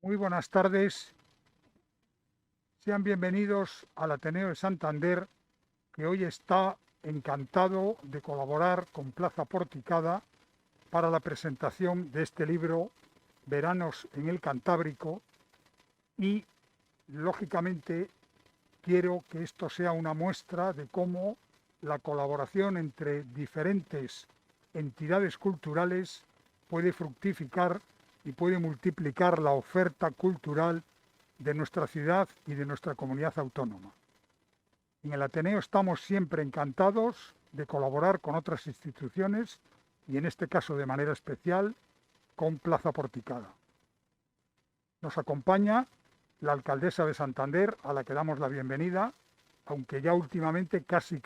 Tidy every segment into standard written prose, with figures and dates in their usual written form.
Muy buenas tardes, sean bienvenidos al Ateneo de Santander, que hoy está encantado de colaborar con Plaza Porticada para la presentación de este libro, Veranos en el Cantábrico, y lógicamente quiero que esto sea una muestra de cómo la colaboración entre diferentes entidades culturales puede fructificar y puede multiplicar la oferta cultural de nuestra ciudad y de nuestra comunidad autónoma. En el Ateneo estamos siempre encantados de colaborar con otras instituciones y en este caso de manera especial con Plaza Porticada. Nos acompaña la alcaldesa de Santander, a la que damos la bienvenida, aunque ya últimamente casi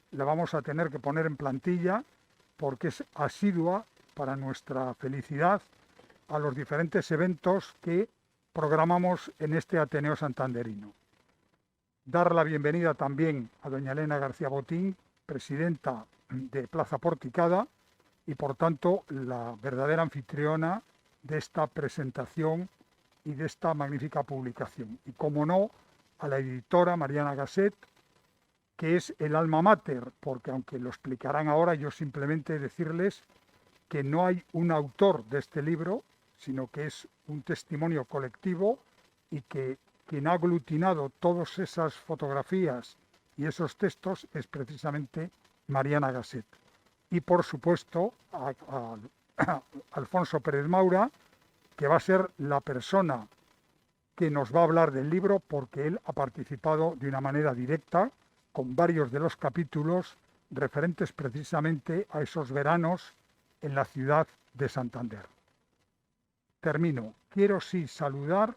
la vamos a tener que poner en plantilla porque es asidua para nuestra felicidad a los diferentes eventos que programamos en este Ateneo santanderino. Dar la bienvenida también a doña Elena García Botín, presidenta de Plaza Porticada y por tanto la verdadera anfitriona de esta presentación y de esta magnífica publicación. Y como no, a la editora Mariana Gasset, que es el alma mater, porque aunque lo explicarán ahora, yo simplemente decirles que no hay un autor de este libro, sino que es un testimonio colectivo y que quien ha aglutinado todas esas fotografías y esos textos es precisamente Mariana Gasset. Y por supuesto a Alfonso Pérez Maura, que va a ser la persona que nos va a hablar del libro porque él ha participado de una manera directa con varios de los capítulos referentes precisamente a esos veranos en la ciudad de Santander. Termino. Quiero sí saludar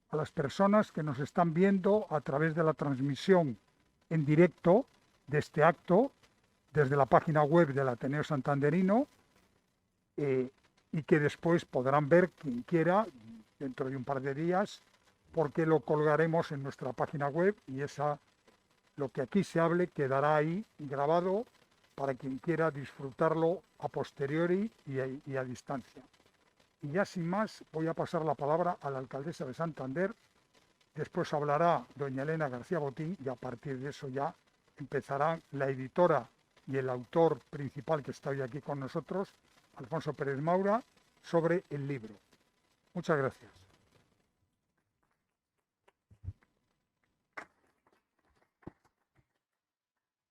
a las personas que nos están viendo a través de la transmisión en directo de este acto desde la página web del Ateneo Santanderino y que después podrán ver quien quiera dentro de un par de días porque lo colgaremos en nuestra página web y lo que aquí se hable quedará ahí grabado para quien quiera disfrutarlo a posteriori y a distancia. Y ya sin más voy a pasar la palabra a la alcaldesa de Santander, después hablará doña Elena García Botín y a partir de eso ya empezarán la editora y el autor principal que está hoy aquí con nosotros, Alfonso Pérez Maura, sobre el libro. Muchas gracias.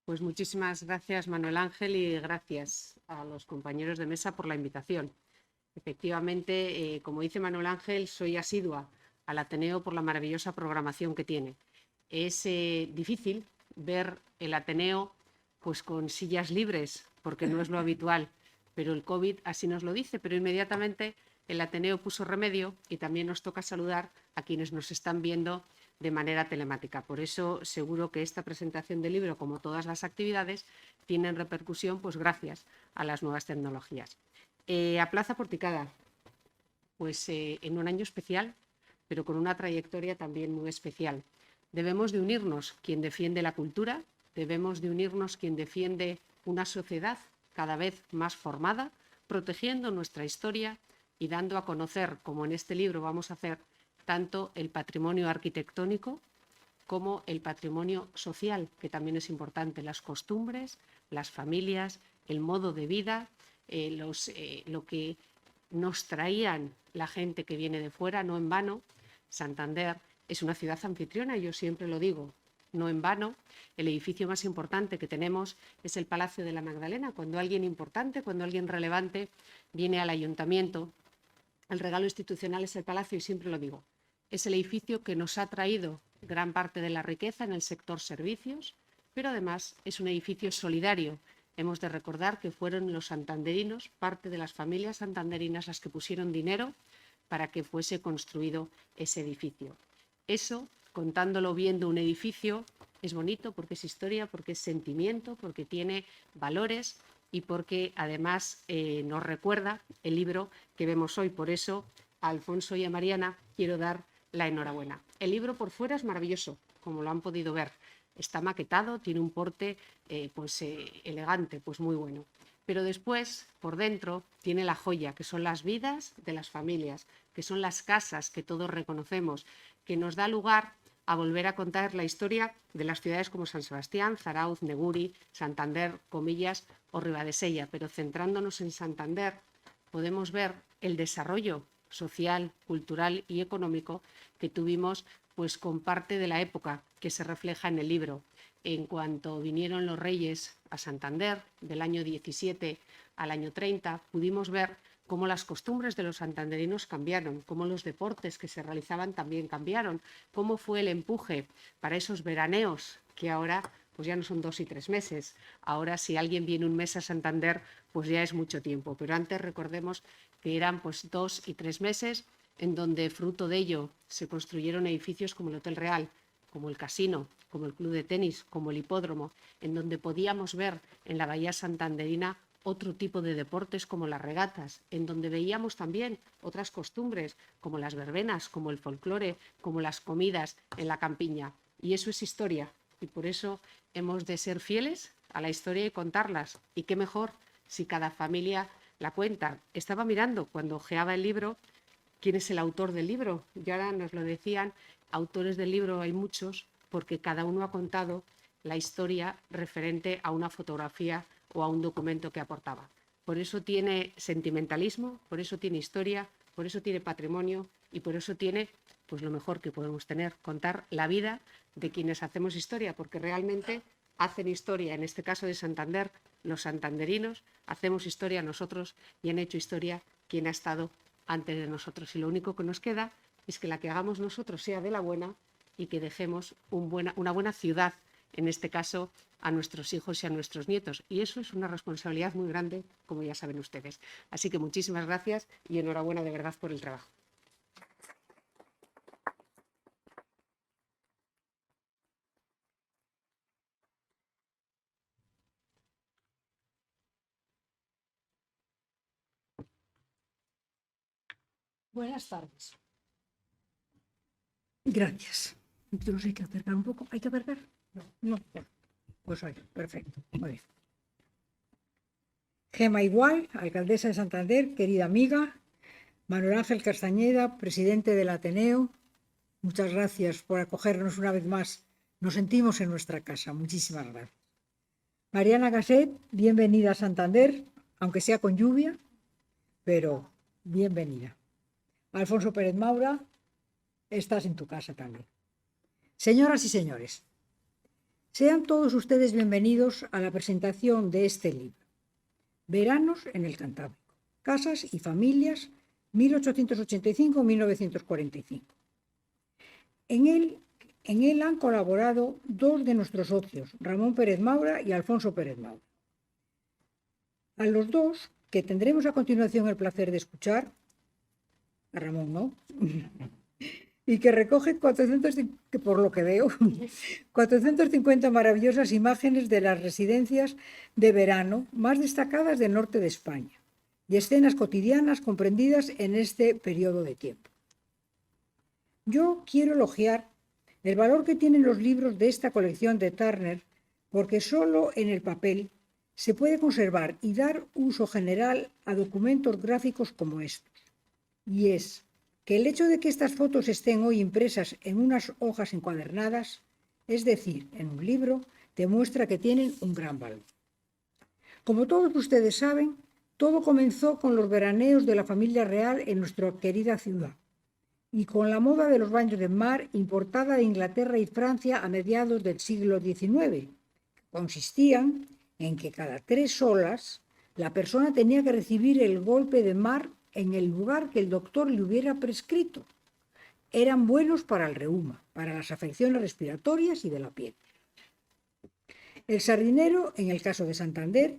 Pues muchísimas gracias, Manuel Ángel, y gracias a los compañeros de mesa por la invitación. Efectivamente, como dice Manuel Ángel, soy asidua al Ateneo por la maravillosa programación que tiene. Es difícil ver el Ateneo pues, con sillas libres, porque no es lo habitual, pero el COVID así nos lo dice, pero inmediatamente el Ateneo puso remedio y también nos toca saludar a quienes nos están viendo de manera telemática. Por eso seguro que esta presentación del libro, como todas las actividades, tienen repercusión pues gracias a las nuevas tecnologías. A Plaza Porticada, pues en un año especial, pero con una trayectoria también muy especial. Debemos de unirnos quien defiende la cultura, debemos de unirnos quien defiende una sociedad cada vez más formada, protegiendo nuestra historia y dando a conocer, como en este libro vamos a hacer, tanto el patrimonio arquitectónico como el patrimonio social, que también es importante, las costumbres, las familias, el modo de vida, lo que nos traían la gente que viene de fuera. No en vano, Santander es una ciudad anfitriona, yo siempre lo digo, no en vano. El edificio más importante que tenemos es el Palacio de la Magdalena. Cuando alguien importante, cuando alguien relevante viene al ayuntamiento, el regalo institucional es el Palacio y siempre lo digo. Es el edificio que nos ha traído gran parte de la riqueza en el sector servicios, pero además es un edificio solidario. Hemos de recordar que fueron los santanderinos, parte de las familias santanderinas, las que pusieron dinero para que fuese construido ese edificio. Eso, contándolo viendo un edificio, es bonito porque es historia, porque es sentimiento, porque tiene valores y porque además nos recuerda el libro que vemos hoy. Por eso, a Alfonso y a Mariana quiero dar la enhorabuena. El libro por fuera es maravilloso, como lo han podido ver. Está maquetado, tiene un porte elegante, pues muy bueno. pero después, por dentro, tiene la joya, que son las vidas de las familias, que son las casas que todos reconocemos, que nos da lugar a volver a contar la historia de las ciudades como San Sebastián, Zarauz, Neguri, Santander, Comillas o Ribadesella. Pero centrándonos en Santander, podemos ver el desarrollo social, cultural y económico que tuvimos pues, con parte de la época que se refleja en el libro. En cuanto vinieron los reyes a Santander, del año 17 al año 30, pudimos ver cómo las costumbres de los santanderinos cambiaron, cómo los deportes que se realizaban también cambiaron, cómo fue el empuje para esos veraneos que ahora pues ya no son 2 y 3 meses. Ahora si alguien viene un mes a Santander, pues ya es mucho tiempo. Pero antes recordemos que eran pues 2 y 3 meses en donde fruto de ello se construyeron edificios como el Hotel Real, como el casino, como el club de tenis, como el hipódromo, en donde podíamos ver en la bahía santanderina otro tipo de deportes como las regatas, en donde veíamos también otras costumbres como las verbenas, como el folclore, como las comidas en la campiña. Y eso es historia y por eso hemos de ser fieles a la historia y contarlas. Y qué mejor si cada familia la cuenta. Estaba mirando cuando ojeaba el libro quién es el autor del libro y ahora nos lo decían, autores del libro hay muchos porque cada uno ha contado la historia referente a una fotografía o a un documento que aportaba. Por eso tiene sentimentalismo, por eso tiene historia, por eso tiene patrimonio y por eso tiene pues lo mejor que podemos tener, contar la vida de quienes hacemos historia, porque realmente hacen historia, en este caso de Santander, los santanderinos, hacemos historia nosotros y han hecho historia quien ha estado antes de nosotros. Y lo único que nos queda es que la que hagamos nosotros sea de la buena y que dejemos una buena ciudad, en este caso, a nuestros hijos y a nuestros nietos. Y eso es una responsabilidad muy grande, como ya saben ustedes. Así que muchísimas gracias y enhorabuena de verdad por el trabajo. Buenas tardes. Gracias. Entonces hay que acercar un poco. ¿Hay que acercar? No. Pues oye, perfecto. Muy bien. Gema Igual, alcaldesa de Santander, querida amiga. Manuel Ángel Castañeda, presidente del Ateneo. Muchas gracias por acogernos una vez más. Nos sentimos en nuestra casa. Muchísimas gracias. Mariana Gasset, bienvenida a Santander, aunque sea con lluvia, pero bienvenida. Alfonso Pérez Maura, estás en tu casa también. Señoras y señores, sean todos ustedes bienvenidos a la presentación de este libro, Veranos en el Cantábrico, Casas y Familias, 1885-1945. En él han colaborado dos de nuestros socios, Ramón Pérez Maura y Alfonso Pérez Maura. A los dos, que tendremos a continuación el placer de escuchar, a Ramón no, y que recoge 450 maravillosas imágenes de las residencias de verano más destacadas del norte de España y escenas cotidianas comprendidas en este periodo de tiempo. Yo quiero elogiar el valor que tienen los libros de esta colección de Turner porque solo en el papel se puede conservar y dar uso general a documentos gráficos como estos. Y es que el hecho de que estas fotos estén hoy impresas en unas hojas encuadernadas, es decir, en un libro, demuestra que tienen un gran valor. Como todos ustedes saben, todo comenzó con los veraneos de la familia real en nuestra querida ciudad y con la moda de los baños de mar importada de Inglaterra y Francia a mediados del siglo XIX. Consistían en que cada 3 horas la persona tenía que recibir el golpe de mar en el lugar que el doctor le hubiera prescrito. Eran buenos para el reuma, para las afecciones respiratorias y de la piel. El Sardinero, en el caso de Santander,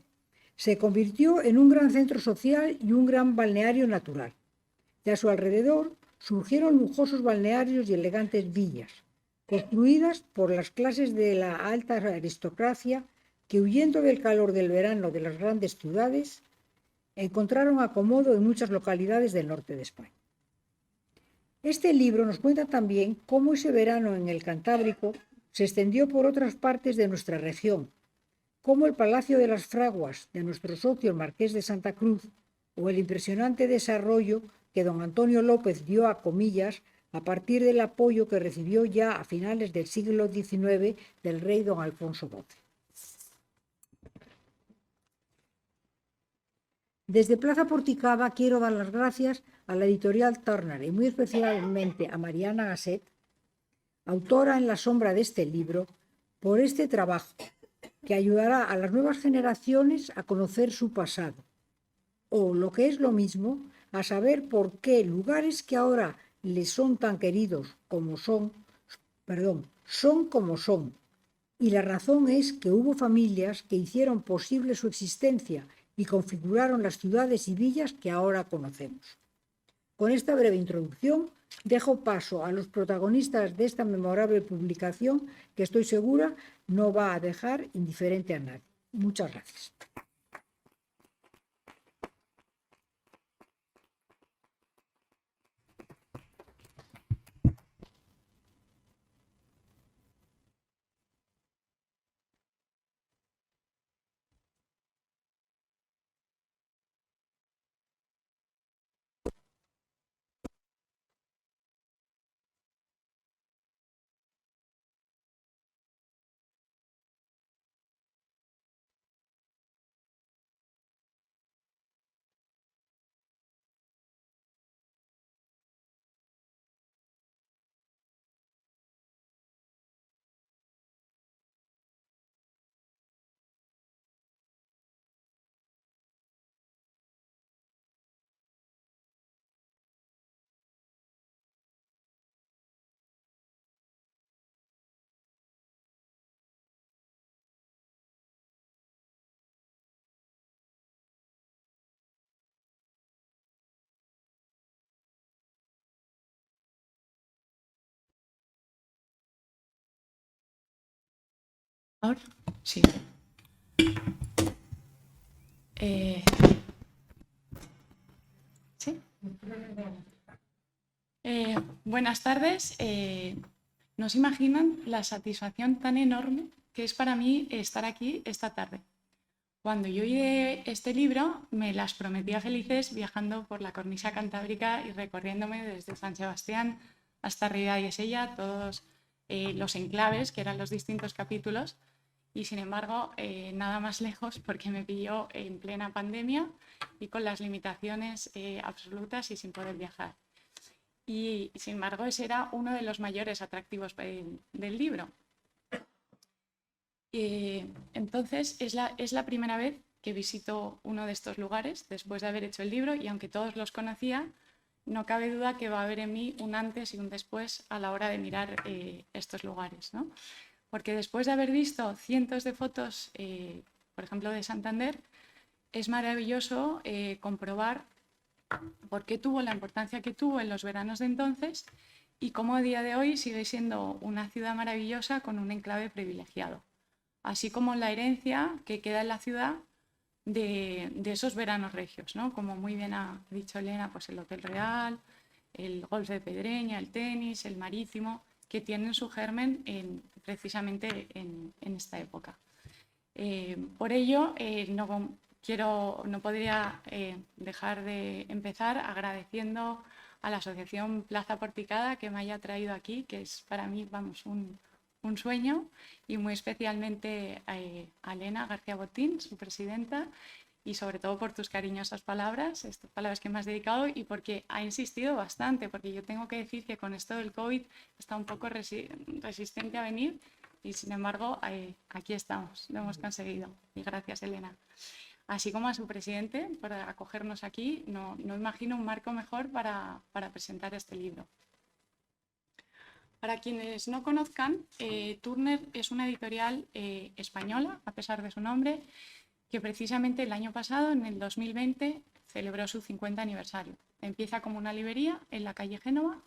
se convirtió en un gran centro social y un gran balneario natural. Y a su alrededor surgieron lujosos balnearios y elegantes villas, construidas por las clases de la alta aristocracia que, huyendo del calor del verano de las grandes ciudades, encontraron acomodo en muchas localidades del norte de España. Este libro nos cuenta también cómo ese verano en el Cantábrico se extendió por otras partes de nuestra región, como el Palacio de las Fraguas de nuestro socio el Marqués de Santa Cruz o el impresionante desarrollo que don Antonio López dio a Comillas a partir del apoyo que recibió ya a finales del siglo XIX del rey don Alfonso XII. Desde Plaza Porticada quiero dar las gracias a la editorial Turner y muy especialmente a Mariana Gasset, autora en la sombra de este libro, por este trabajo que ayudará a las nuevas generaciones a conocer su pasado, o lo que es lo mismo, a saber por qué lugares que ahora les son tan queridos como son como son. Y la razón es que hubo familias que hicieron posible su existencia y configuraron las ciudades y villas que ahora conocemos. Con esta breve introducción, dejo paso a los protagonistas de esta memorable publicación que estoy segura no va a dejar indiferente a nadie. Muchas gracias. Ahora sí. ¿Sí? Buenas tardes. No se imaginan la satisfacción tan enorme que es para mí estar aquí esta tarde. Cuando yo oí de este libro, me las prometía felices viajando por la cornisa cantábrica y recorriéndome desde San Sebastián hasta Rieda y Esella, todos los enclaves, que eran los distintos capítulos, y sin embargo, nada más lejos porque me pilló en plena pandemia y con las limitaciones absolutas y sin poder viajar. Y sin embargo, ese era uno de los mayores atractivos del libro. Entonces, es la primera vez que visito uno de estos lugares después de haber hecho el libro, y aunque todos los conocía, no cabe duda que va a haber en mí un antes y un después a la hora de mirar estos lugares, ¿no? Porque después de haber visto cientos de fotos, por ejemplo, de Santander, es maravilloso comprobar por qué tuvo la importancia que tuvo en los veranos de entonces y cómo a día de hoy sigue siendo una ciudad maravillosa con un enclave privilegiado, así como la herencia que queda en la ciudad de esos veranos regios, ¿no? Como muy bien ha dicho Elena, pues el Hotel Real, el golf de Pedreña, el tenis, el marítimo, que tienen su germen precisamente en esta época. Por ello, no podría dejar de empezar agradeciendo a la Asociación Plaza Porticada que me haya traído aquí, que es para mí, vamos, un sueño, y muy especialmente a Elena García Botín, su presidenta, y sobre todo por tus cariñosas palabras, estas palabras que me has dedicado, y porque ha insistido bastante, porque yo tengo que decir que con esto del COVID está un poco resistente a venir, y sin embargo aquí estamos, lo hemos conseguido, y gracias, Elena. Así como a su presidente por acogernos aquí. No imagino un marco mejor para presentar este libro. Para quienes no conozcan, Turner es una editorial española, a pesar de su nombre, que precisamente el año pasado, en el 2020, celebró su 50 aniversario. Empieza como una librería en la calle Génova,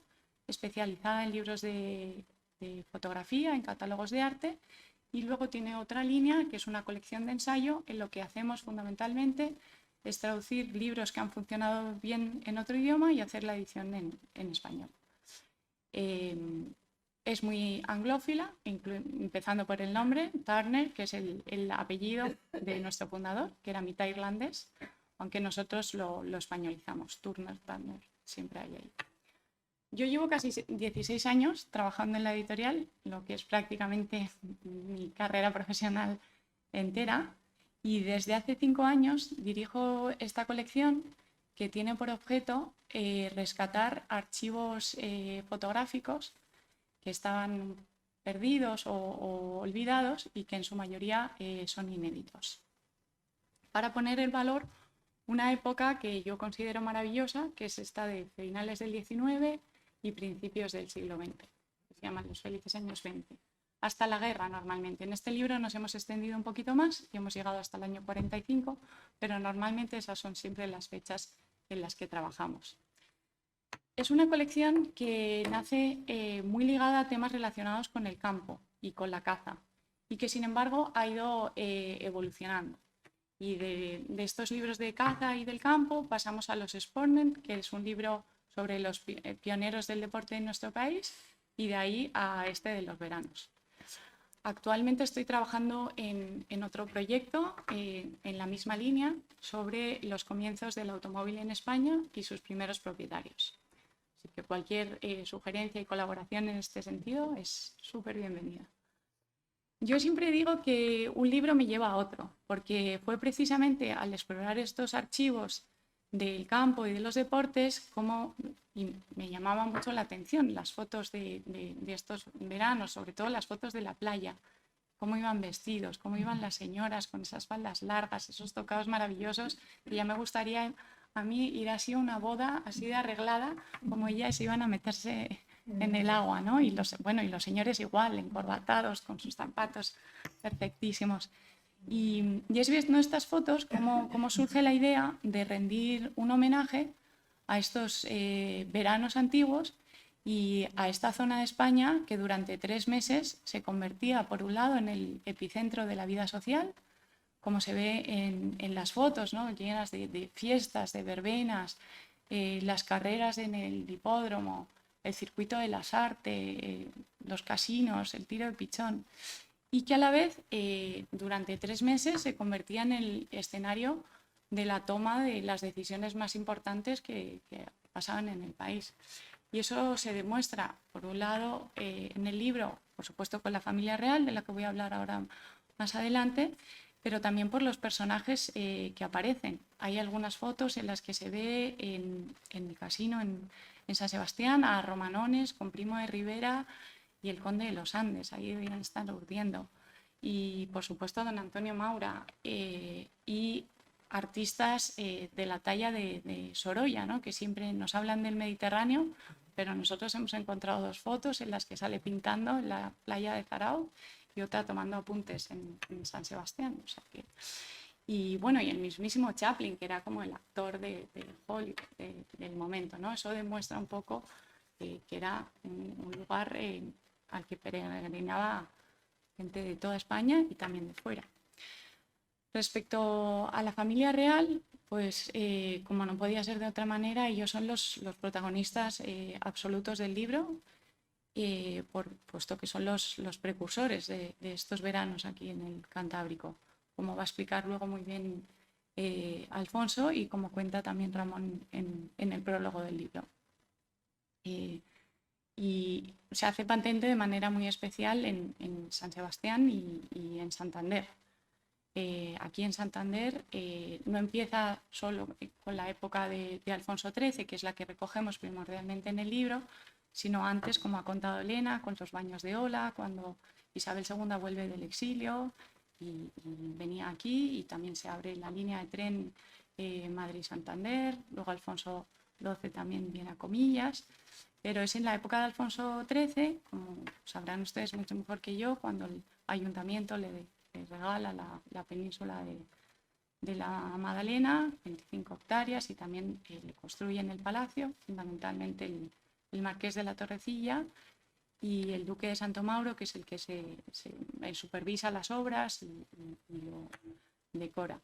especializada en libros de fotografía, en catálogos de arte, y luego tiene otra línea, que es una colección de ensayo, en lo que hacemos fundamentalmente es traducir libros que han funcionado bien en otro idioma y hacer la edición en español. Es muy anglófila, empezando por el nombre, Turner, que es el apellido de nuestro fundador, que era mitad irlandés, aunque nosotros lo españolizamos, Turner, siempre hay ahí. Yo llevo casi 16 años trabajando en la editorial, lo que es prácticamente mi carrera profesional entera, y desde hace 5 años dirijo esta colección que tiene por objeto rescatar archivos fotográficos que estaban perdidos o olvidados y que en su mayoría son inéditos. Para poner en valor una época que yo considero maravillosa, que es esta de finales del XIX y principios del siglo XX, que se llaman los felices años 20, hasta la guerra normalmente. En este libro nos hemos extendido un poquito más y hemos llegado hasta el año 45, pero normalmente esas son siempre las fechas en las que trabajamos. Es una colección que nace muy ligada a temas relacionados con el campo y con la caza, y que sin embargo ha ido evolucionando. Y de estos libros de caza y del campo pasamos a los Sportmen, que es un libro sobre los pioneros del deporte en nuestro país, y de ahí a este de los veranos. Actualmente estoy trabajando en otro proyecto en la misma línea sobre los comienzos del automóvil en España y sus primeros propietarios. Así que cualquier sugerencia y colaboración en este sentido es súper bienvenida. Yo siempre digo que un libro me lleva a otro, porque fue precisamente al explorar estos archivos del campo y de los deportes y me llamaba mucho la atención las fotos de estos veranos, sobre todo las fotos de la playa, cómo iban vestidos, cómo iban las señoras con esas faldas largas, esos tocados maravillosos, y ya me gustaría a mí ir así a una boda, así de arreglada, como ellas iban a meterse en el agua, ¿no? Y los señores igual, encorbatados, con sus zapatos perfectísimos. Y es viendo estas fotos cómo surge la idea de rendir un homenaje a estos veranos antiguos y a esta zona de España que durante 3 meses se convertía, por un lado, en el epicentro de la vida social, como se ve en las fotos, ¿no? Llenas de fiestas, de verbenas, las carreras en el hipódromo, el circuito de las artes, los casinos, el tiro de pichón, y que a la vez durante 3 meses se convertía en el escenario de la toma de las decisiones más importantes que pasaban en el país. Y eso se demuestra, por un lado, en el libro, por supuesto con la familia real, de la que voy a hablar ahora más adelante, pero también por los personajes que aparecen. Hay algunas fotos en las que se ve en el casino en San Sebastián a Romanones con Primo de Rivera y el conde de los Andes, ahí debían estar urdiendo. Y por supuesto don Antonio Maura y artistas de la talla de Sorolla, ¿no? Que siempre nos hablan del Mediterráneo, pero nosotros hemos encontrado 2 fotos en las que sale pintando en la playa de Zarao y otra tomando apuntes en San Sebastián. O sea que, y bueno, y el mismísimo Chaplin, que era como el actor de Hollywood del momento, ¿no? Eso demuestra un poco que era un lugar al que peregrinaba gente de toda España y también de fuera. Respecto a la familia real, pues como no podía ser de otra manera, ellos son los protagonistas absolutos del libro, puesto que son los precursores de estos veranos aquí en el Cantábrico, como va a explicar luego muy bien Alfonso y como cuenta también Ramón en el prólogo del libro. Y se hace patente de manera muy especial en San Sebastián y en Santander. Aquí en Santander no empieza solo con la época de Alfonso XIII, que es la que recogemos primordialmente en el libro, sino antes, como ha contado Elena, con los baños de ola, cuando Isabel II vuelve del exilio y venía aquí, y también se abre la línea de tren Madrid-Santander, luego Alfonso XII también viene a Comillas, pero es en la época de Alfonso XIII, como sabrán ustedes mucho mejor que yo, cuando el ayuntamiento le regala la península de la Madalena, 25 hectáreas, y también le construyen el palacio, fundamentalmente el marqués de la Torrecilla y el duque de Santo Mauro, que es el que supervisa las obras y lo decora.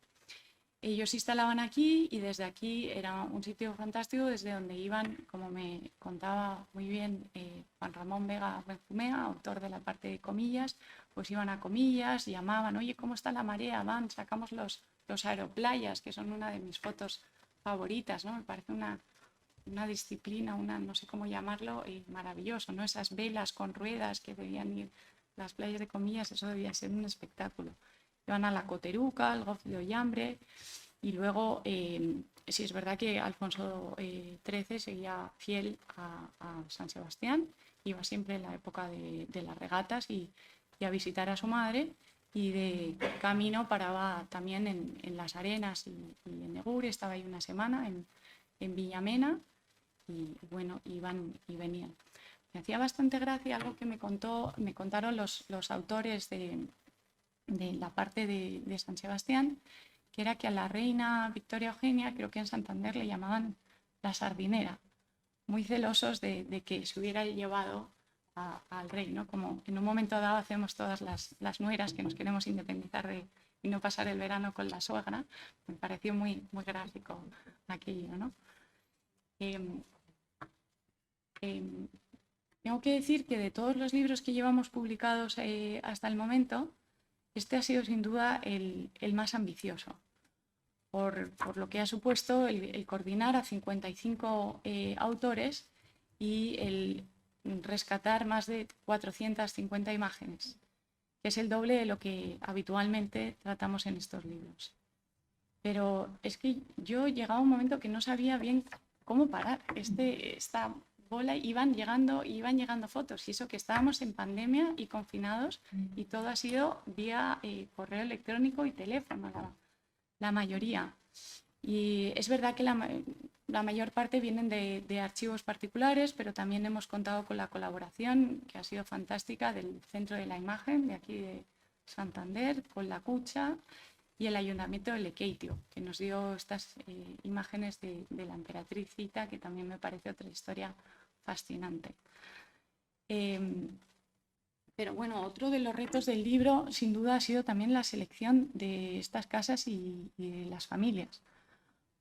Ellos se instalaban aquí y desde aquí era un sitio fantástico desde donde iban, como me contaba muy bien Juan Ramón Vega Benjumea, autor de la parte de comillas, pues iban a comillas, llamaban, oye, ¿cómo está la marea? Van, sacamos los aeroplayas, que son una de mis fotos favoritas, ¿no? Me parece una disciplina, no sé cómo llamarlo, maravilloso, ¿no? Esas velas con ruedas que debían ir las playas de comillas, eso debía ser un espectáculo. Iban a la Coteruca, al Golfo de Ollambre, y luego sí es verdad que Alfonso XIII seguía fiel a San Sebastián, iba siempre en la época de las regatas y a visitar a su madre, y de camino paraba también en Las Arenas y en Egur, estaba ahí una semana en Villamena, y bueno, iban y venían. Me hacía bastante gracia algo que me contaron los autores de la parte de San Sebastián, que era que a la reina Victoria Eugenia, creo que en Santander le llamaban la sardinera, muy celosos de que se hubiera llevado al rey, ¿no? Como en un momento dado hacemos todas las nueras que nos queremos independizar y no pasar el verano con la suegra. Me pareció muy, muy gráfico aquello, ¿no? Tengo que decir que de todos los libros que llevamos publicados hasta el momento, este ha sido sin duda el más ambicioso, por lo que ha supuesto el coordinar a 55 autores y el rescatar más de 450 imágenes, que es el doble de lo que habitualmente tratamos en estos libros. Pero es que yo llegaba a un momento que no sabía bien cómo parar. Esta bola iban llegando fotos, y eso que estábamos en pandemia y confinados, y todo ha sido vía correo electrónico y teléfono, la mayoría. Y es verdad que la mayor parte vienen de archivos particulares, pero también hemos contado con la colaboración, que ha sido fantástica, del Centro de la Imagen de aquí de Santander, con la Cucha y el Ayuntamiento de Lekeitio, que nos dio estas imágenes de la emperatriz Zita, que también me parece otra historia fascinante. Pero bueno, otro de los retos del libro sin duda ha sido también la selección de estas casas y de las familias,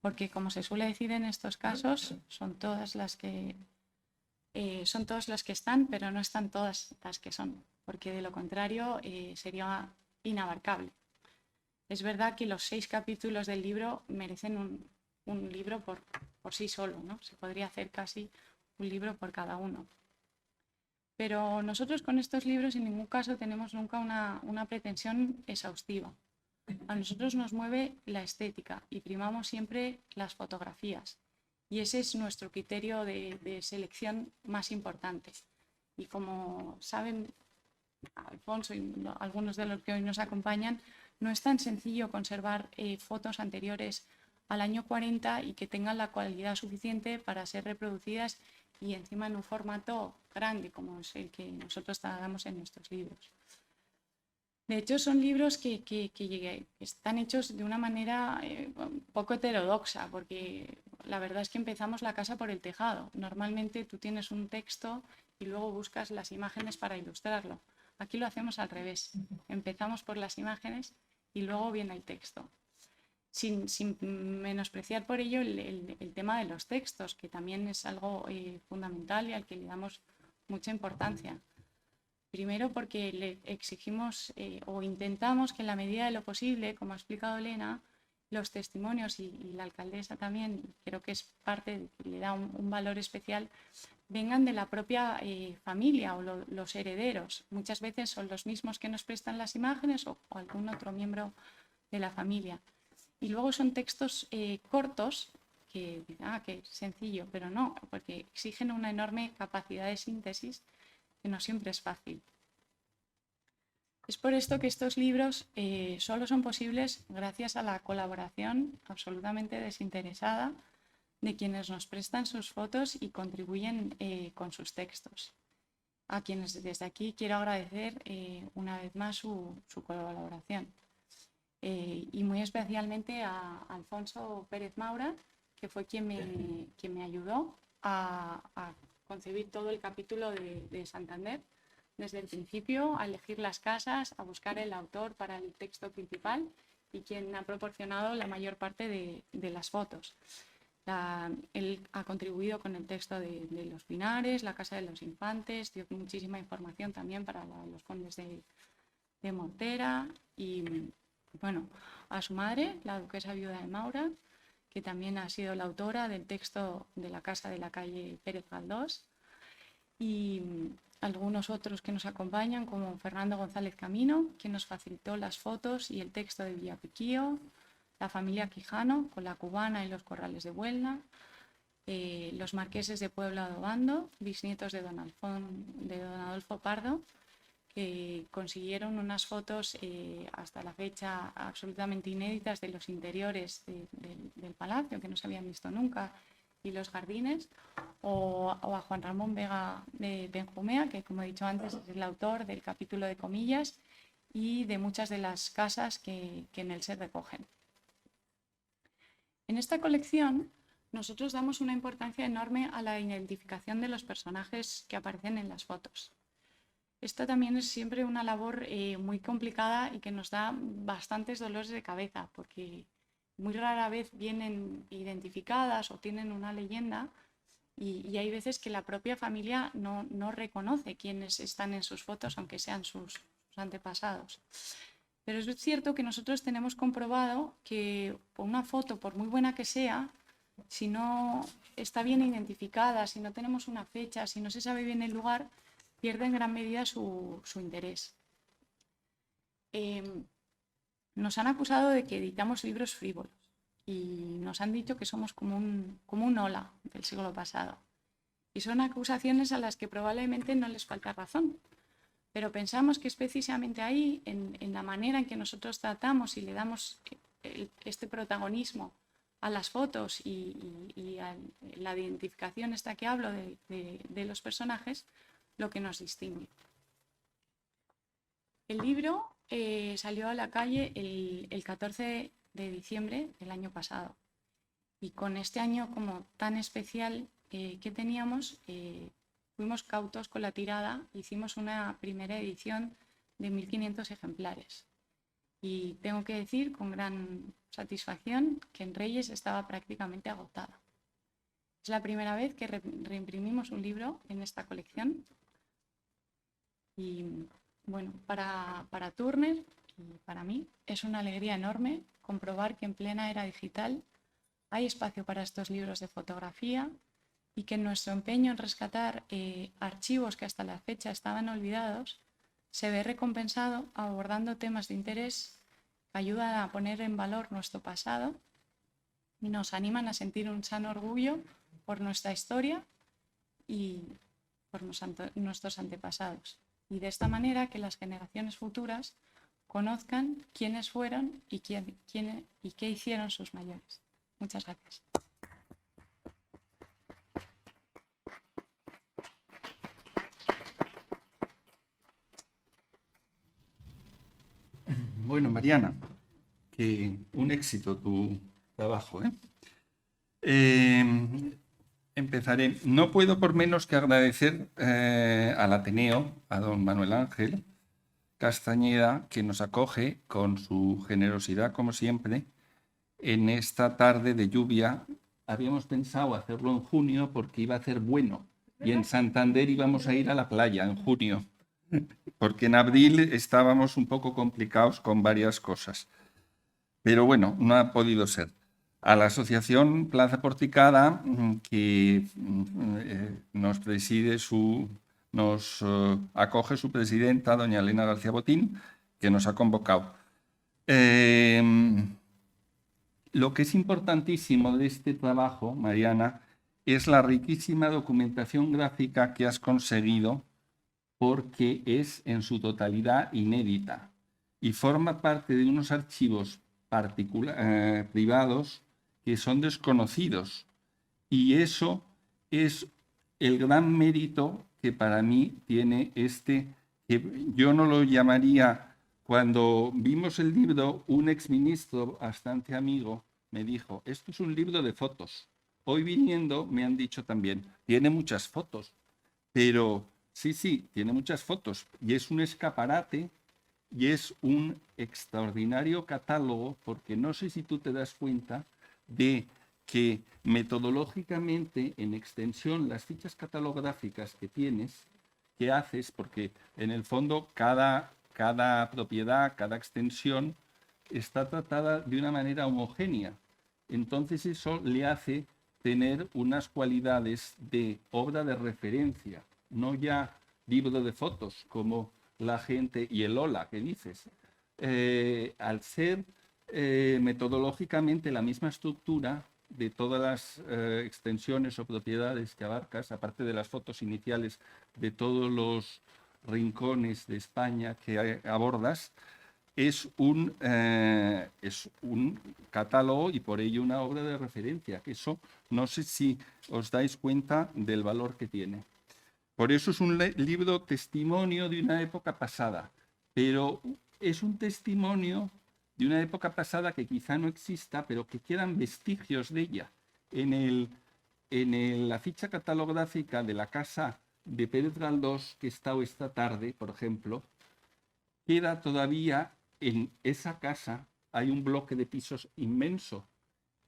porque como se suele decir en estos casos, son todas las que están, pero no están todas las que son, porque de lo contrario sería inabarcable. Es verdad que los 6 capítulos del libro merecen un libro por sí solo, ¿no? Se podría hacer casi un libro por cada uno. Pero nosotros con estos libros en ningún caso tenemos nunca una pretensión exhaustiva. A nosotros nos mueve la estética y primamos siempre las fotografías. Y ese es nuestro criterio de selección más importante. Y como saben Alfonso y algunos de los que hoy nos acompañan, no es tan sencillo conservar fotos anteriores al año 40 y que tengan la calidad suficiente para ser reproducidas, y encima en un formato grande como es el que nosotros trabajamos en nuestros libros. De hecho, son libros que están hechos de una manera poco heterodoxa, porque la verdad es que empezamos la casa por el tejado. Normalmente tú tienes un texto y luego buscas las imágenes para ilustrarlo. Aquí lo hacemos al revés. Empezamos por las imágenes y luego viene el texto. Sin menospreciar por ello el tema de los textos, que también es algo fundamental y al que le damos mucha importancia. Primero porque le exigimos o intentamos que en la medida de lo posible, como ha explicado Elena, los testimonios y la alcaldesa también, creo que es parte, le da un valor especial, vengan de la propia familia o los herederos. Muchas veces son los mismos que nos prestan las imágenes o algún otro miembro de la familia. Y luego son textos cortos, que es sencillo, pero no, porque exigen una enorme capacidad de síntesis que no siempre es fácil. Es por esto que estos libros solo son posibles gracias a la colaboración absolutamente desinteresada de quienes nos prestan sus fotos y contribuyen con sus textos. A quienes desde aquí quiero agradecer una vez más su colaboración. Y muy especialmente a Alfonso Pérez Maura, que fue quien me ayudó a concebir todo el capítulo de Santander, desde el principio, a elegir las casas, a buscar el autor para el texto principal y quien ha proporcionado la mayor parte de las fotos. Él ha contribuido con el texto de Los Pinares, La Casa de los Infantes, dio muchísima información también para los condes de Mortera y, bueno, a su madre, la duquesa viuda de Maura, que también ha sido la autora del texto de La Casa de la calle Pérez Galdós, y algunos otros que nos acompañan, como Fernando González Camino, quien nos facilitó las fotos y el texto de Villapiquío, la familia Quijano, con La Cubana y los Corrales de Buelna, los marqueses de Puebla de Obando, bisnietos de don Adolfo Pardo, que consiguieron unas fotos hasta la fecha absolutamente inéditas de los interiores del palacio, que no se habían visto nunca, y los jardines, o a Juan Ramón Vega de Benjumea, que, como he dicho antes, es el autor del capítulo de Comillas y de muchas de las casas que en él se recogen. En esta colección nosotros damos una importancia enorme a la identificación de los personajes que aparecen en las fotos. Esta también es siempre una labor muy complicada y que nos da bastantes dolores de cabeza, porque muy rara vez vienen identificadas o tienen una leyenda y hay veces que la propia familia no reconoce quiénes están en sus fotos, aunque sean sus antepasados. Pero es cierto que nosotros tenemos comprobado que una foto, por muy buena que sea, si no está bien identificada, si no tenemos una fecha, si no se sabe bien el lugar, pierde en gran medida su interés. Nos han acusado de que editamos libros frívolos y nos han dicho que somos como un Ola del siglo pasado. Y son acusaciones a las que probablemente no les falta razón. Pero pensamos que es precisamente ahí, en la manera en que nosotros tratamos y le damos este protagonismo a las fotos y a la identificación esta que hablo de los personajes, lo que nos distingue. El libro salió a la calle el 14 de diciembre del año pasado. Y con este año como tan especial que teníamos, fuimos cautos con la tirada, hicimos una primera edición de 1500 ejemplares. Y tengo que decir con gran satisfacción que en Reyes estaba prácticamente agotada. Es la primera vez que reimprimimos un libro en esta colección. Y bueno, para Turner y para mí es una alegría enorme comprobar que en plena era digital hay espacio para estos libros de fotografía y que nuestro empeño en rescatar archivos que hasta la fecha estaban olvidados se ve recompensado abordando temas de interés que ayudan a poner en valor nuestro pasado y nos animan a sentir un sano orgullo por nuestra historia y por nuestros antepasados. Y de esta manera que las generaciones futuras conozcan quiénes fueron y qué hicieron sus mayores. Muchas gracias. Bueno, Mariana, que un éxito tu trabajo, ¿eh? Empezaré. No puedo por menos que agradecer al Ateneo, a don Manuel Ángel Castañeda, que nos acoge con su generosidad, como siempre, en esta tarde de lluvia. Habíamos pensado hacerlo en junio porque iba a hacer bueno y en Santander íbamos a ir a la playa en junio, porque en abril estábamos un poco complicados con varias cosas. Pero bueno, no ha podido ser. A la Asociación Plaza Porticada, que nos preside nos acoge su presidenta, doña Elena García Botín, que nos ha convocado. Lo que es importantísimo de este trabajo, Mariana, es la riquísima documentación gráfica que has conseguido, porque es en su totalidad inédita y forma parte de unos archivos privados que son desconocidos. Y eso es el gran mérito que para mí tiene que yo no lo llamaría. Cuando vimos el libro, un exministro bastante amigo me dijo, esto es un libro de fotos. Hoy viniendo me han dicho también, tiene muchas fotos, pero sí, tiene muchas fotos y es un escaparate y es un extraordinario catálogo, porque no sé si tú te das cuenta de que metodológicamente, en extensión, las fichas catalográficas que haces, porque en el fondo cada propiedad, cada extensión está tratada de una manera homogénea. Entonces eso le hace tener unas cualidades de obra de referencia, no ya libro de fotos como la gente y el hola que dices. Al ser metodológicamente la misma estructura de todas las extensiones o propiedades que abarcas, aparte de las fotos iniciales de todos los rincones de España que abordas, es un catálogo y por ello una obra de referencia, que eso no sé si os dais cuenta del valor que tiene. Por eso es un libro testimonio de una época pasada, pero es un testimonio de una época pasada que quizá no exista, pero que quedan vestigios de ella. En la ficha catalográfica de la casa de Pérez Galdós, que he estado esta tarde, por ejemplo, queda todavía en esa casa, hay un bloque de pisos inmenso.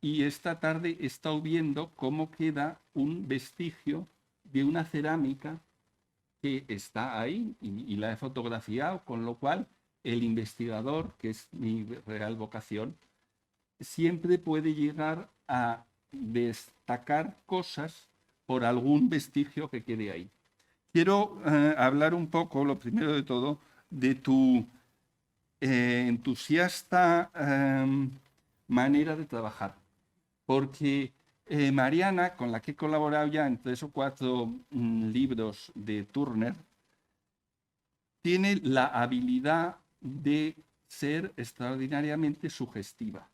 Y esta tarde he estado viendo cómo queda un vestigio de una cerámica que está ahí y la he fotografiado, con lo cual el investigador, que es mi real vocación, siempre puede llegar a destacar cosas por algún vestigio que quede ahí. Quiero hablar un poco, lo primero de todo, de tu entusiasta manera de trabajar, porque Mariana, con la que he colaborado ya en 3 o 4 libros de Turner, tiene la habilidad de ser extraordinariamente sugestiva.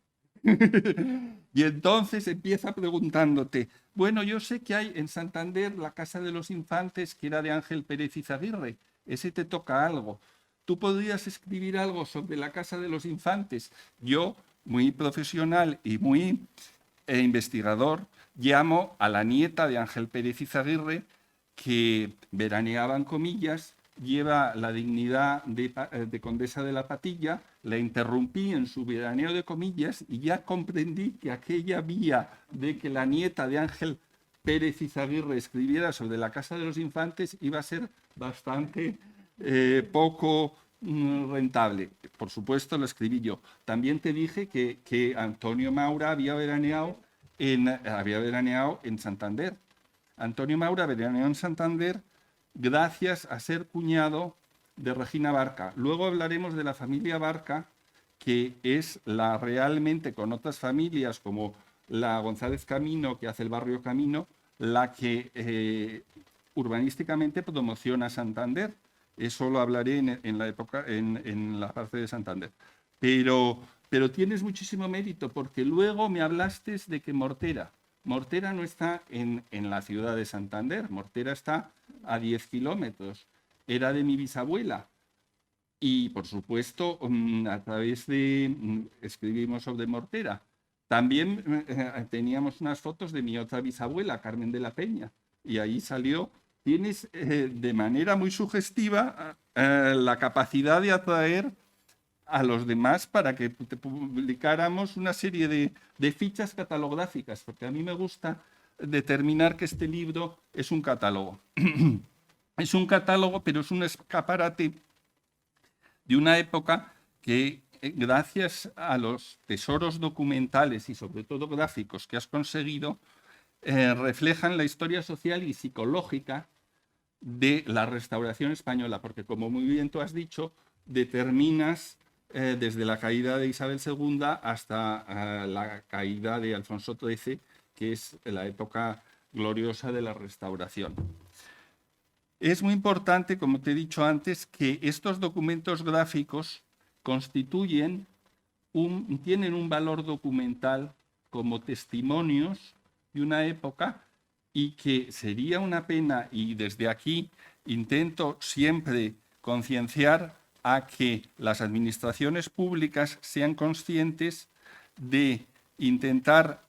Y entonces empieza preguntándote, bueno, yo sé que hay en Santander la Casa de los Infantes, que era de Ángel Pérez Izaguirre, ese te toca algo. ¿Tú podrías escribir algo sobre la Casa de los Infantes? Yo, muy profesional y muy investigador, llamo a la nieta de Ángel Pérez Izaguirre, que veraneaba en Comillas, lleva la dignidad de condesa de la Patilla, la interrumpí en su veraneo de Comillas y ya comprendí que aquella vía de que la nieta de Ángel Pérez Izaguirre escribiera sobre la Casa de los Infantes iba a ser bastante poco rentable. Por supuesto, lo escribí yo. También te dije que Antonio Maura había veraneado en Santander. Antonio Maura veraneó en Santander gracias a ser cuñado de Regina Barca. Luego hablaremos de la familia Barca, que es la realmente, con otras familias como la González Camino, que hace el barrio Camino, la que urbanísticamente promociona Santander. Eso lo hablaré en la parte de Santander. Pero tienes muchísimo mérito, porque luego me hablaste de que Mortera no está en la ciudad de Santander, Mortera está a 10 kilómetros. Era de mi bisabuela. Y, por supuesto, a través de... escribimos sobre Mortera. También teníamos unas fotos de mi otra bisabuela, Carmen de la Peña. Y ahí salió... Tienes de manera muy sugestiva la capacidad de atraer a los demás para que publicáramos una serie de fichas catalográficas, porque a mí me gusta determinar que este libro es un catálogo. Es un catálogo, pero es un escaparate de una época que, gracias a los tesoros documentales y sobre todo gráficos que has conseguido, reflejan la historia social y psicológica de la Restauración española, porque, como muy bien tú has dicho, determinas desde la caída de Isabel II hasta la caída de Alfonso XIII, que es la época gloriosa de la Restauración. Es muy importante, como te he dicho antes, que estos documentos gráficos tienen un valor documental como testimonios de una época, y que sería una pena, y desde aquí intento siempre concienciar a que las administraciones públicas sean conscientes de intentar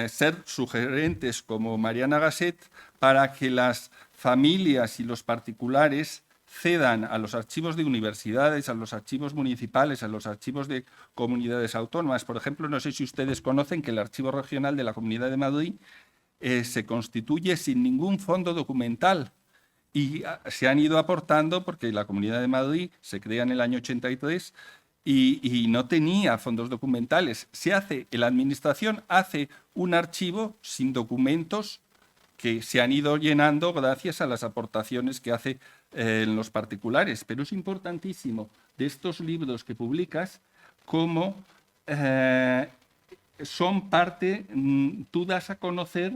ser sugerentes como Mariana Gasset para que las familias y los particulares cedan a los archivos de universidades, a los archivos municipales, a los archivos de comunidades autónomas. Por ejemplo, no sé si ustedes conocen que el Archivo Regional de la Comunidad de Madrid se constituye sin ningún fondo documental y se han ido aportando porque la Comunidad de Madrid se crea en el año 83 y no tenía fondos documentales. La administración hace un archivo sin documentos que se han ido llenando gracias a las aportaciones que hace los particulares. Pero es importantísimo de estos libros que publicas cómo son parte, tú das a conocer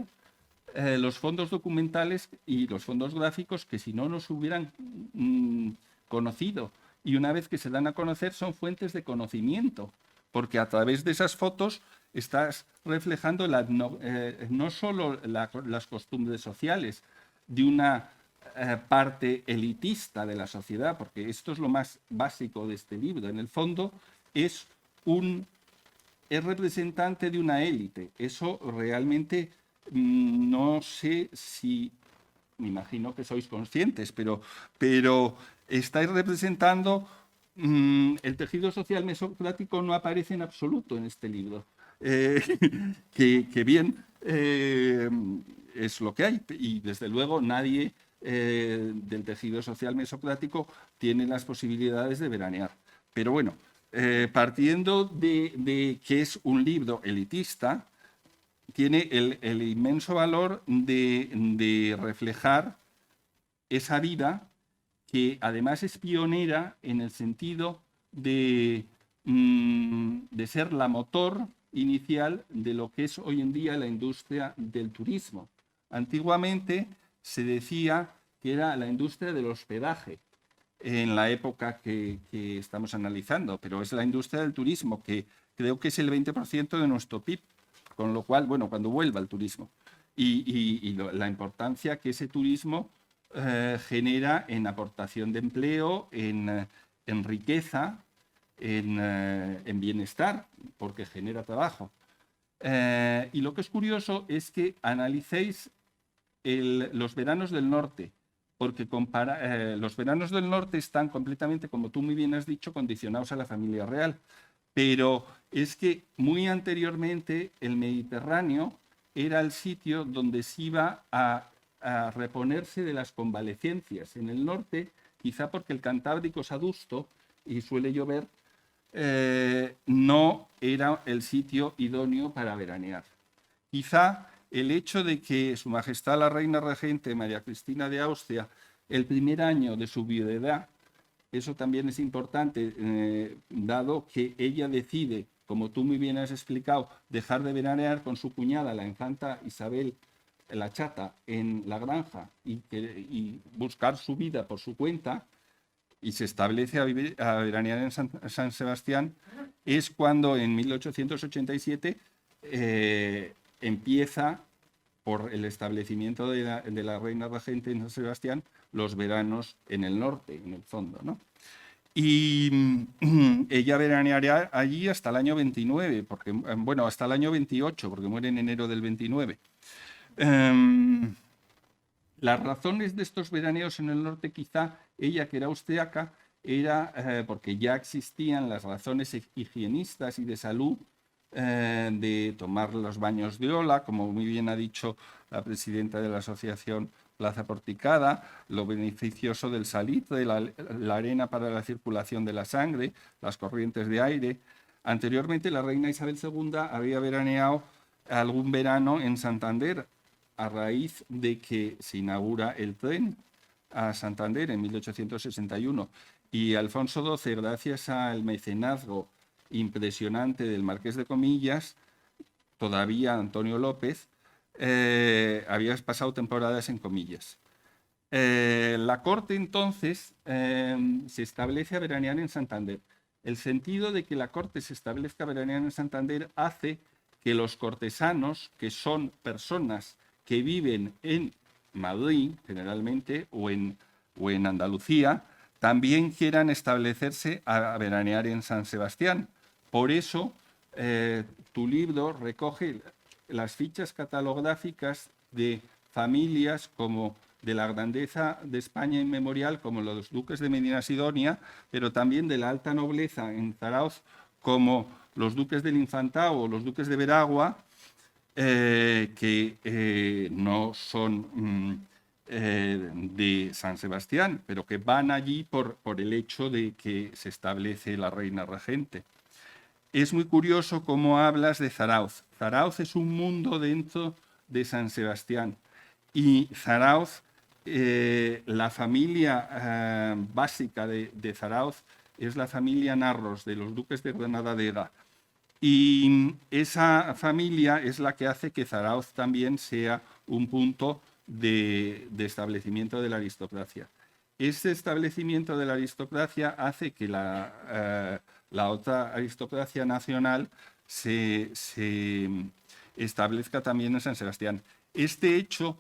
los fondos documentales y los fondos gráficos que si no nos hubieran conocido. Y una vez que se dan a conocer son fuentes de conocimiento, porque a través de esas fotos estás reflejando no solo las costumbres sociales de una parte elitista de la sociedad, porque esto es lo más básico de este libro. En el fondo es representante de una élite. Eso realmente no sé si, me imagino que sois conscientes, pero estáis representando el tejido social mesocrático no aparece en absoluto en este libro. Que bien es lo que hay y desde luego nadie del tejido social mesocrático tiene las posibilidades de veranear. Pero bueno, partiendo de que es un libro elitista, tiene el inmenso valor de reflejar esa vida que además es pionera en el sentido de ser la motor inicial de lo que es hoy en día la industria del turismo. Antiguamente se decía que era la industria del hospedaje en la época que estamos analizando, pero es la industria del turismo, que creo que es el 20% de nuestro PIB, con lo cual, bueno, cuando vuelva el turismo, y la importancia que ese turismo genera en aportación de empleo, en riqueza, en bienestar, porque genera trabajo. Y lo que es curioso es que analicéis los veranos del norte, porque los veranos del norte están completamente, como tú muy bien has dicho, condicionados a la familia real. Pero es que muy anteriormente el Mediterráneo era el sitio donde se iba a reponerse de las convalecencias. En el norte, quizá porque el Cantábrico es adusto y suele llover, no era el sitio idóneo para veranear. Quizá el hecho de que Su Majestad la Reina Regente María Cristina de Austria, el primer año de su viudedad, eso también es importante, dado que ella decide, como tú muy bien has explicado, dejar de veranear con su cuñada, la infanta Isabel la Chata, en la granja y buscar su vida por su cuenta, y se establece a veranear en San Sebastián, es cuando en 1887 empieza, por el establecimiento de la Reina Regente en San Sebastián, los veranos en el norte, en el fondo, ¿no? Y ella veranearía allí hasta el año 29, bueno, hasta el año 28, porque muere en enero del 29. Las razones de estos veraneos en el norte, quizá ella, que era austriaca, era porque ya existían las razones higienistas y de salud de tomar los baños de ola, como muy bien ha dicho la presidenta de la asociación Plaza Porticada, lo beneficioso del salitre, la arena para la circulación de la sangre, las corrientes de aire. Anteriormente la reina Isabel II había veraneado algún verano en Santander a raíz de que se inaugura el tren a Santander en 1861 y Alfonso XII, gracias al mecenazgo impresionante del Marqués de Comillas, todavía Antonio López, había pasado temporadas en Comillas. La corte entonces se establece a veranear en Santander. El sentido de que la corte se establezca a veranear en Santander hace que los cortesanos, que son personas que viven en Madrid generalmente o en Andalucía, también quieran establecerse a veranear en San Sebastián. Por eso, tu libro recoge las fichas catalográficas de familias como de la grandeza de España inmemorial, como los duques de Medina Sidonia, pero también de la alta nobleza en Zarauz, como los duques del Infantado o los duques de Veragua, que no son de San Sebastián, pero que van allí por el hecho de que se establece la reina regente. Es muy curioso cómo hablas de Zarauz. Zarauz es un mundo dentro de San Sebastián. Y Zarauz, la familia básica de Zarauz es la familia Narros, de los duques de Granada. Y esa familia es la que hace que Zarauz también sea un punto de establecimiento de la aristocracia. Ese establecimiento de la aristocracia hace que la otra aristocracia nacional se establezca también en San Sebastián. Este hecho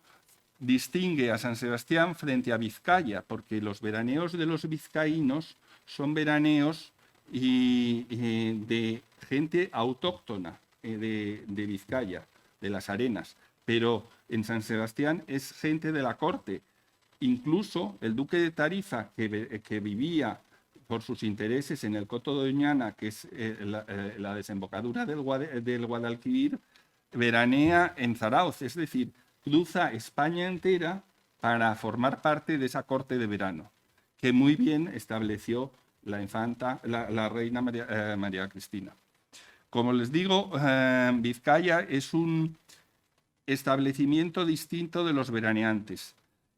distingue a San Sebastián frente a Vizcaya, porque los veraneos de los vizcaínos son veraneos de gente autóctona de Vizcaya, de las Arenas, pero en San Sebastián es gente de la corte. Incluso el duque de Tarifa, que vivía por sus intereses en el Coto de Doñana, que es la desembocadura del Guadalquivir, veranea en Zarauz, es decir, cruza España entera para formar parte de esa corte de verano, que muy bien estableció la reina María Cristina. Como les digo, Vizcaya es un establecimiento distinto de los veraneantes.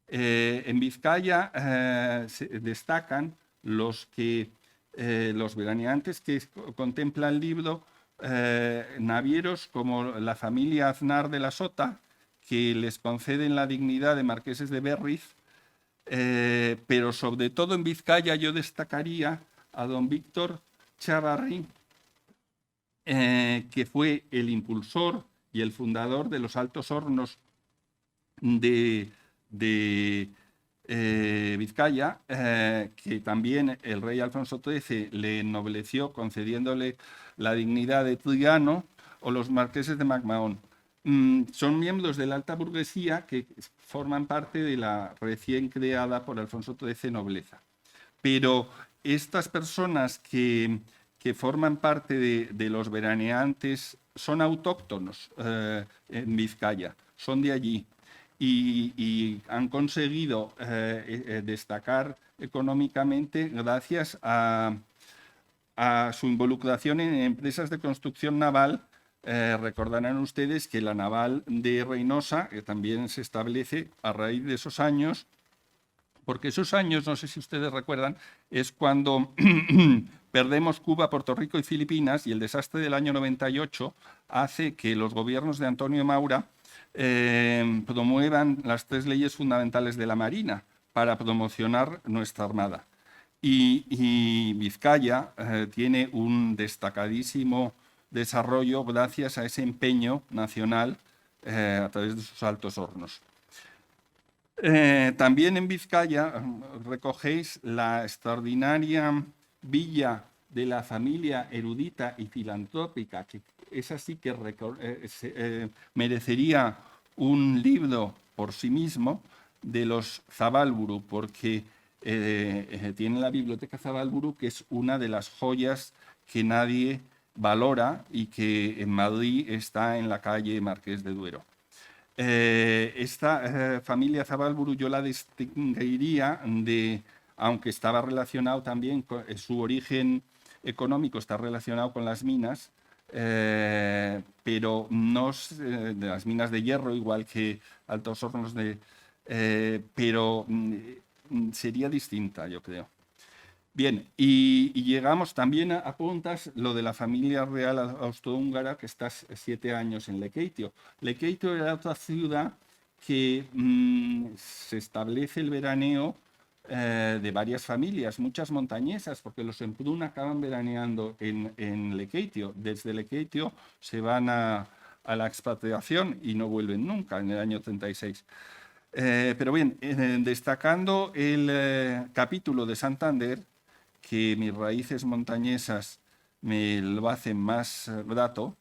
En Vizcaya se destacan los veraneantes que contempla el libro, navieros como la familia Aznar de la Sota, que les conceden la dignidad de marqueses de Berriz, pero sobre todo en Vizcaya yo destacaría a don Víctor Chavarri, que fue el impulsor y el fundador de los altos hornos de Vizcaya, que también el rey Alfonso XIII le ennobleció concediéndole la dignidad de Trigano, o los marqueses de Macmahon. Son miembros de la alta burguesía que forman parte de la recién creada por Alfonso XIII nobleza. Pero estas personas que forman parte de los veraneantes son autóctonos en Vizcaya, son de allí y han conseguido destacar económicamente gracias a su involucración en empresas de construcción naval. Recordarán ustedes que la naval de Reynosa también se establece a raíz de esos años, porque esos años, no sé si ustedes recuerdan, es cuando perdemos Cuba, Puerto Rico y Filipinas, y el desastre del año 98 hace que los gobiernos de Antonio Maura promuevan las 3 leyes fundamentales de la Marina para promocionar nuestra Armada. Y Vizcaya tiene un destacadísimo desarrollo gracias a ese empeño nacional a través de sus altos hornos. También en Vizcaya recogéis la extraordinaria villa de la familia erudita y filantrópica, que es así que merecería un libro por sí mismo, de los Zabálburu, porque tiene la biblioteca Zabálburu, que es una de las joyas que nadie valora y que en Madrid está en la calle Marqués de Duero. Esta familia Zabálburu yo la distinguiría aunque estaba relacionado también con su origen económico, está relacionado con las minas, pero no de las minas de hierro, igual que altos hornos pero sería distinta, yo creo. Bien, y llegamos también a puntas lo de la familia real austrohúngara, que está 7 años en Lekeitio. Lekeitio era otra ciudad que se establece el veraneo de varias familias, muchas montañesas, porque los Emprún acaban veraneando en Lekeitio. Desde Lekeitio se van a la expatriación y no vuelven nunca, en el año 36. Pero bien, destacando el capítulo de Santander, que mis raíces montañesas me lo hacen más grato,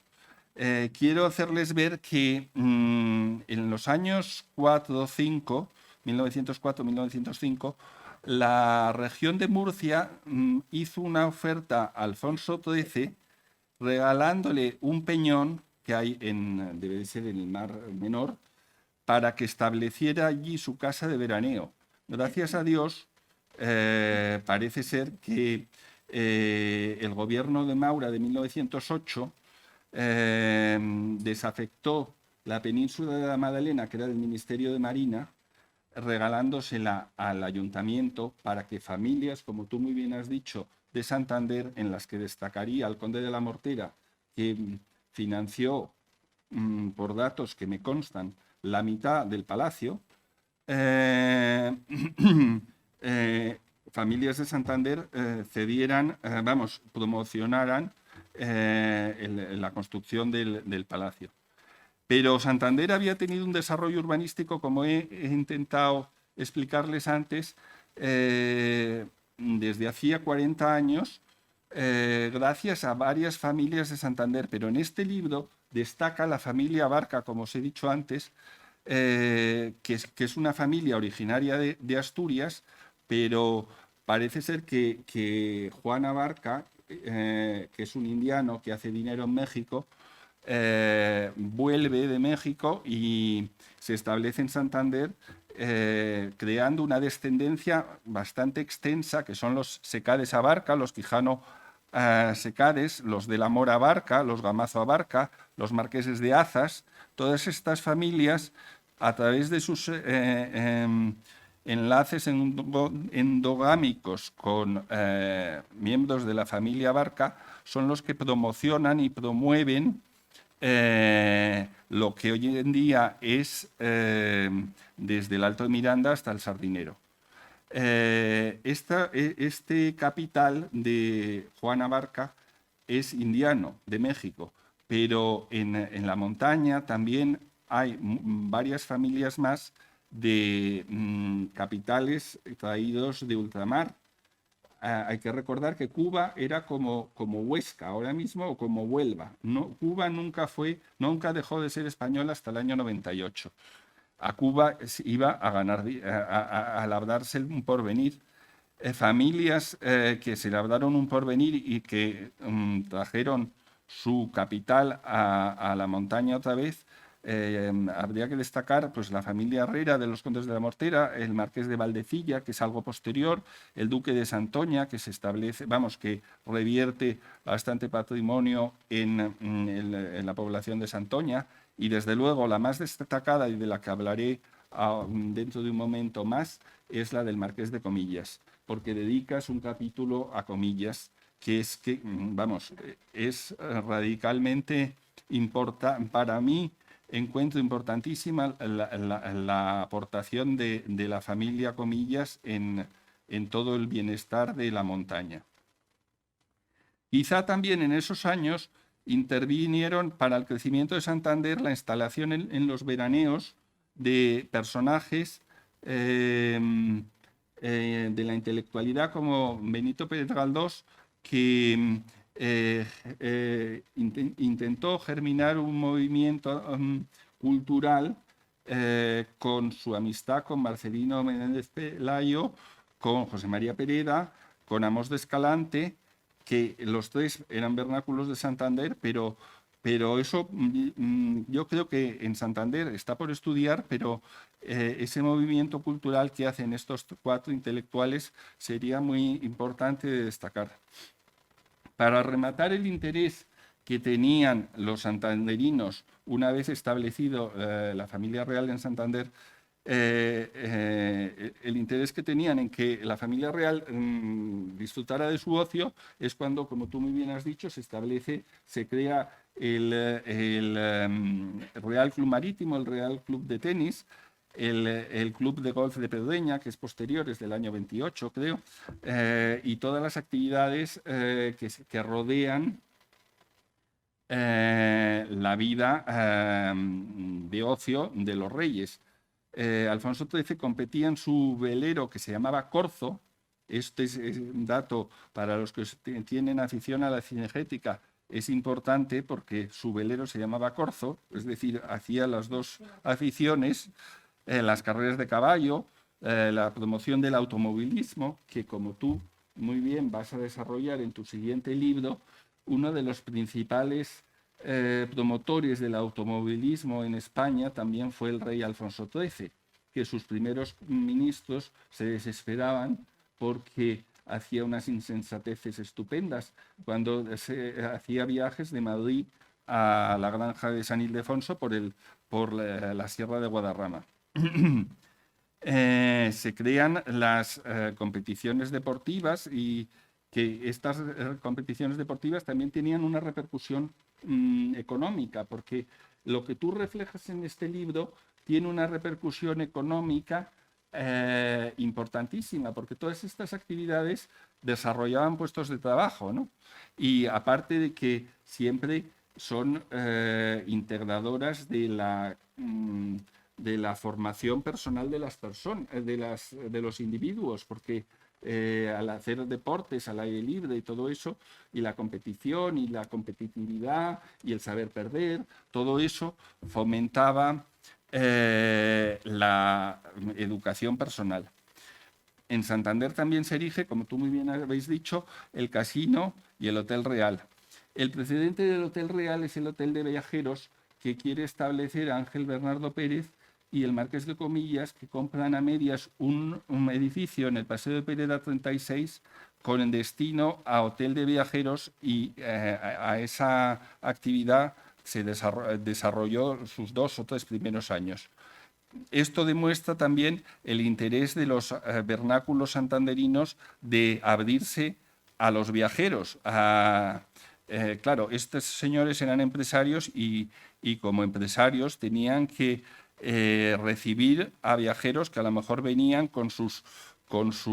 quiero hacerles ver que en los años 4 o 5 1904-1905, la región de Murcia hizo una oferta a Alfonso XIII regalándole un peñón que hay debe de ser en el Mar Menor, para que estableciera allí su casa de veraneo. Gracias a Dios, parece ser que el gobierno de Maura de 1908 desafectó la península de la Magdalena, que era del Ministerio de Marina, regalándosela al ayuntamiento para que familias, como tú muy bien has dicho, de Santander, en las que destacaría el conde de la Mortera, que financió, por datos que me constan, la mitad del palacio, familias de Santander promocionaran la construcción del palacio. Pero Santander había tenido un desarrollo urbanístico, como he intentado explicarles antes, desde hacía 40 años, gracias a varias familias de Santander. Pero en este libro destaca la familia Abarca, como os he dicho antes, que es una familia originaria de Asturias, pero parece ser que Juan Abarca, que es un indiano que hace dinero en México, vuelve de México y se establece en Santander, creando una descendencia bastante extensa, que son los Secades Abarca, los Quijano Secades, los de la Mora Abarca, los Gamazo Abarca, los marqueses de Azas. Todas estas familias, a través de sus enlaces endogámicos con miembros de la familia Abarca, son los que promocionan y promueven lo que hoy en día es desde el Alto de Miranda hasta el Sardinero. Este capital de Juan Abarca es indiano, de México, pero en la montaña también hay varias familias más de capitales traídos de ultramar. Hay que recordar que Cuba era como Huesca ahora mismo, o como Huelva. Cuba nunca dejó de ser española hasta el año 98. A Cuba iba a ganar, a labrarse un porvenir. Familias que se labraron un porvenir y que trajeron su capital a la montaña otra vez. Habría que destacar pues, la familia Herrera de los condes de la Mortera, el marqués de Valdecilla, que es algo posterior, el duque de Santoña, que se establece, que revierte bastante patrimonio en la población de Santoña, y desde luego la más destacada y de la que hablaré dentro de un momento más es la del marqués de Comillas, porque dedicas un capítulo a Comillas, que es radicalmente importante para mí. Encuentro importantísima la aportación de la familia Comillas en todo el bienestar de la montaña. Quizá también en esos años intervinieron para el crecimiento de Santander la instalación en los veraneos de personajes de la intelectualidad como Benito Pérez Galdós, que intentó germinar un movimiento cultural con su amistad con Marcelino Menéndez Pelayo, con José María Pereda, con Amos de Escalante, que los tres eran vernáculos de Santander, pero eso yo creo que en Santander está por estudiar, pero ese movimiento cultural que hacen estos cuatro intelectuales sería muy importante de destacar. Para rematar el interés que tenían los santanderinos una vez establecido la familia real en Santander, el interés que tenían en que la familia real disfrutara de su ocio es cuando, como tú muy bien has dicho, se crea el Real Club Marítimo, el Real Club de Tenis, el Club de Golf de Pedreña, que es posterior, es del año 28, creo, y todas las actividades que rodean la vida de ocio de los reyes. Alfonso XIII competía en su velero que se llamaba Corzo. Este es un dato para los que tienen afición a la cinegética. Es importante porque su velero se llamaba Corzo, es decir, hacía las dos aficiones. las carreras de caballo, la promoción del automovilismo, que como tú muy bien vas a desarrollar en tu siguiente libro, uno de los principales promotores del automovilismo en España también fue el rey Alfonso XIII, que sus primeros ministros se desesperaban porque hacía unas insensateces estupendas cuando se hacía viajes de Madrid a la granja de San Ildefonso por la Sierra de Guadarrama. Se crean las competiciones deportivas y que estas competiciones deportivas también tenían una repercusión económica, porque lo que tú reflejas en este libro tiene una repercusión económica importantísima, porque todas estas actividades desarrollaban puestos de trabajo, ¿no? Y aparte de que siempre son integradoras de la formación personal de las personas, de los individuos, porque al hacer deportes al aire libre y todo eso, y la competición y la competitividad y el saber perder, todo eso fomentaba la educación personal. En Santander también se erige, como tú muy bien habéis dicho, el Casino y el Hotel Real. El precedente del Hotel Real es el Hotel de Viajeros que quiere establecer Ángel Bernardo Pérez y el Marqués de Comillas, que compran a medias un edificio en el Paseo de Pereda 36 con el destino a Hotel de Viajeros, y a esa actividad se desarrolló sus 2 o 3 primeros años. Esto demuestra también el interés de los vernáculos santanderinos de abrirse a los viajeros. Claro, estos señores eran empresarios y como empresarios tenían que recibir a viajeros que a lo mejor venían con sus ¿cómo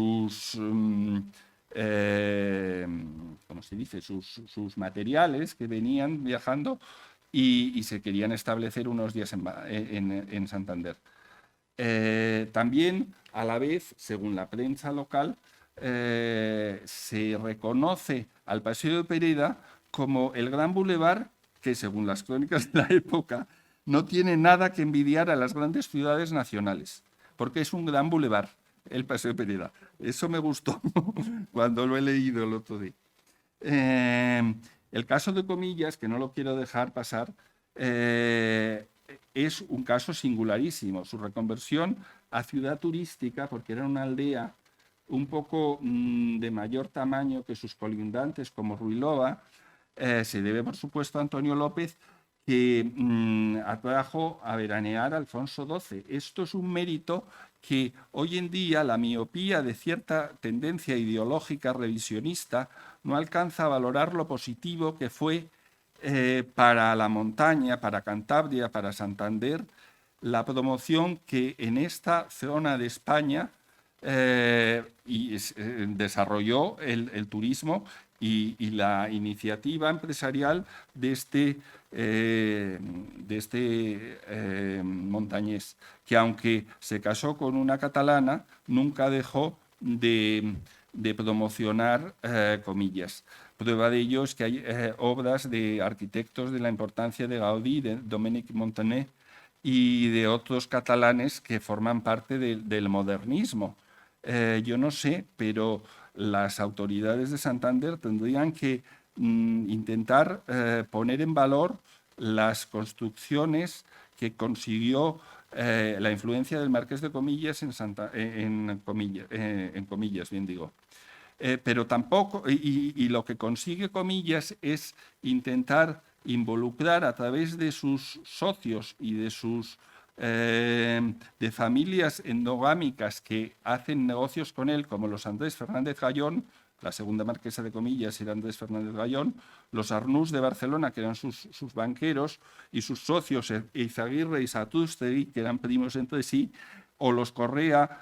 se dice? Sus materiales, que venían viajando y se querían establecer unos días en Santander. También, a la vez, según la prensa local, se reconoce al Paseo de Pereda como el gran bulevar que, según las crónicas de la época, no tiene nada que envidiar a las grandes ciudades nacionales, porque es un gran bulevar, el Paseo de Pereda. Eso me gustó cuando lo he leído el otro día. El caso de Comillas, que no lo quiero dejar pasar, es un caso singularísimo. Su reconversión a ciudad turística, porque era una aldea un poco de mayor tamaño que sus colindantes como Ruilova, se debe, por supuesto, a Antonio López, que atrajo a veranear a Alfonso XII. Esto es un mérito que hoy en día la miopía de cierta tendencia ideológica revisionista no alcanza a valorar lo positivo que fue para la montaña, para Cantabria, para Santander, la promoción que en esta zona de España desarrolló el turismo y la iniciativa empresarial de este montañés, que aunque se casó con una catalana, nunca dejó de promocionar Comillas. Prueba de ello es que hay obras de arquitectos de la importancia de Gaudí, de Domènech Montaner y de otros catalanes que forman parte del modernismo. Yo no sé, pero las autoridades de Santander tendrían que intentar poner en valor las construcciones que consiguió la influencia del Marqués de Comillas en Comillas, bien digo. Pero tampoco, y lo que consigue Comillas es intentar involucrar a través de sus socios y de familias endogámicas que hacen negocios con él, como los Andrés Fernández Gallón, la segunda marquesa de Comillas era Andrés Fernández Gallón, los Arnús de Barcelona, que eran sus banqueros, y sus socios Eizaguirre y Satrústegui, que eran primos entre sí, o los Correa,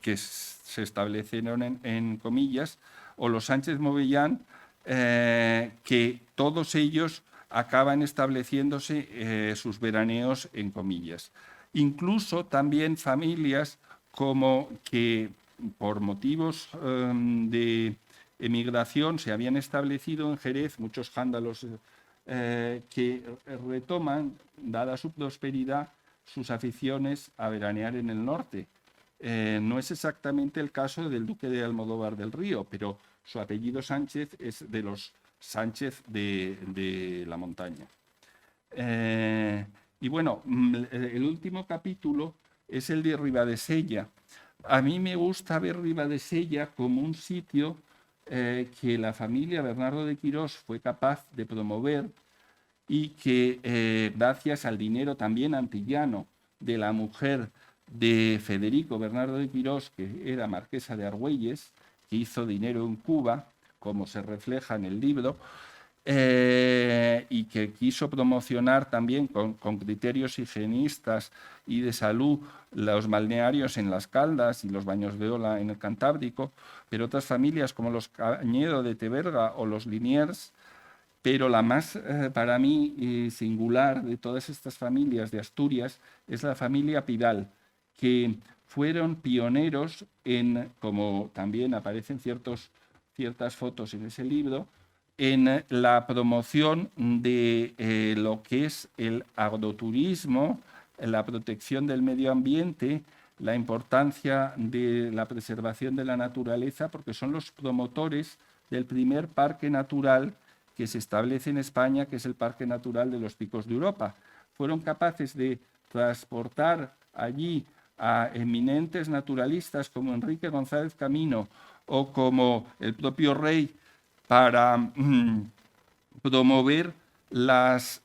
que se establecieron en Comillas, o los Sánchez Movellán, que todos ellos acaban estableciéndose sus veraneos en Comillas. Incluso también familias como que por motivos de emigración se habían establecido en Jerez, muchos jándalos que retoman, dada su prosperidad, sus aficiones a veranear en el norte. No es exactamente el caso del duque de Almodóvar del Río, pero su apellido Sánchez es de los Sánchez de la montaña. Y bueno, el último capítulo es el de Ribadesella. A mí me gusta ver Ribadesella como un sitio que la familia Bernardo de Quirós fue capaz de promover y que gracias al dinero también antillano de la mujer de Federico Bernardo de Quirós, que era marquesa de Argüelles, que hizo dinero en Cuba, como se refleja en el libro, y que quiso promocionar también con criterios higienistas y de salud los balnearios en Las Caldas y los baños de ola en el Cantábrico, pero otras familias como los Cañedo de Teberga o los Liniers. Pero la más, para mí, singular de todas estas familias de Asturias es la familia Pidal, que fueron pioneros en, como también aparecen ciertas fotos en ese libro, en la promoción de lo que es el agroturismo, la protección del medio ambiente, la importancia de la preservación de la naturaleza, porque son los promotores del primer parque natural que se establece en España, que es el Parque Natural de los Picos de Europa. Fueron capaces de transportar allí a eminentes naturalistas como Enrique González Camino o como el propio Rey para promover las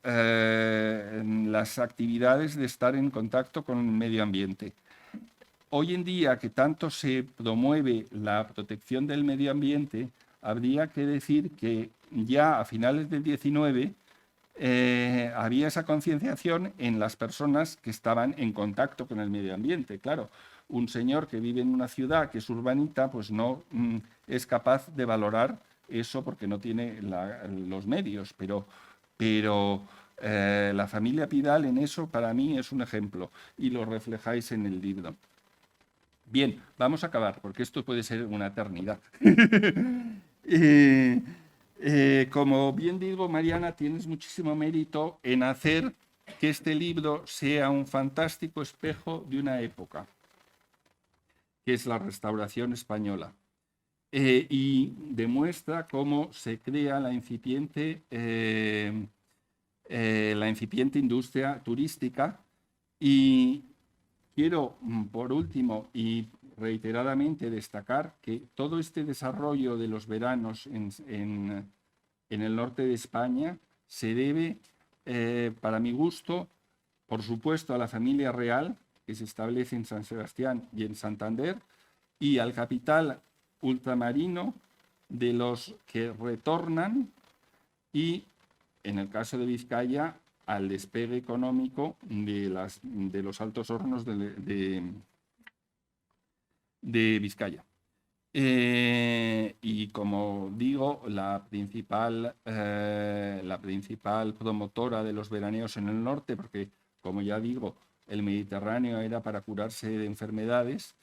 actividades de estar en contacto con el medio ambiente. Hoy en día, que tanto se promueve la protección del medio ambiente, habría que decir que ya a finales del 19 había esa concienciación en las personas que estaban en contacto con el medio ambiente. Claro, un señor que vive en una ciudad que es urbanita, pues no es capaz de valorar eso porque no tiene los medios, pero la familia Pidal en eso para mí es un ejemplo y lo reflejáis en el libro. Bien, vamos a acabar porque esto puede ser una eternidad. Como bien digo, Mariana, tienes muchísimo mérito en hacer que este libro sea un fantástico espejo de una época, que es la Restauración española, y demuestra cómo se crea la incipiente industria turística. Y quiero, por último, y reiteradamente destacar que todo este desarrollo de los veranos en el norte de España se debe, para mi gusto, por supuesto, a la familia real, que se establece en San Sebastián y en Santander, y al capital ultramarino de los que retornan y, en el caso de Vizcaya, al despegue económico de los Altos Hornos de Vizcaya. Y como digo, la principal promotora de los veraneos en el norte, porque como ya digo, el Mediterráneo era para curarse de enfermedades,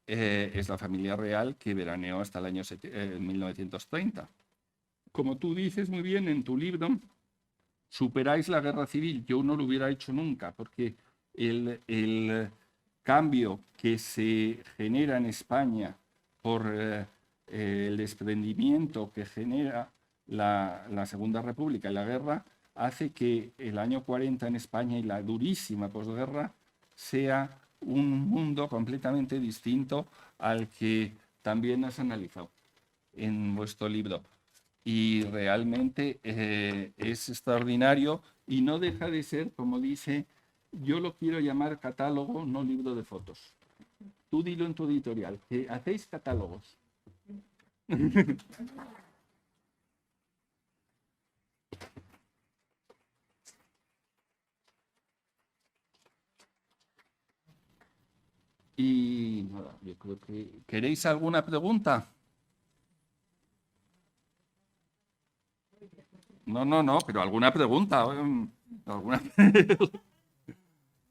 es la familia real que veraneó hasta el año 1930. Como tú dices muy bien en tu libro, superáis la guerra civil. Yo no lo hubiera hecho nunca, porque el cambio que se genera en España por el desprendimiento que genera la Segunda República y la guerra, hace que el año 40 en España y la durísima posguerra sea un mundo completamente distinto al que también has analizado en vuestro libro. Y realmente es extraordinario y no deja de ser, como dice, yo lo quiero llamar catálogo, no libro de fotos. Tú dilo en tu editorial, que hacéis catálogos. Y nada, yo creo que... ¿Queréis alguna pregunta? No, pero alguna pregunta. ¿Alguna?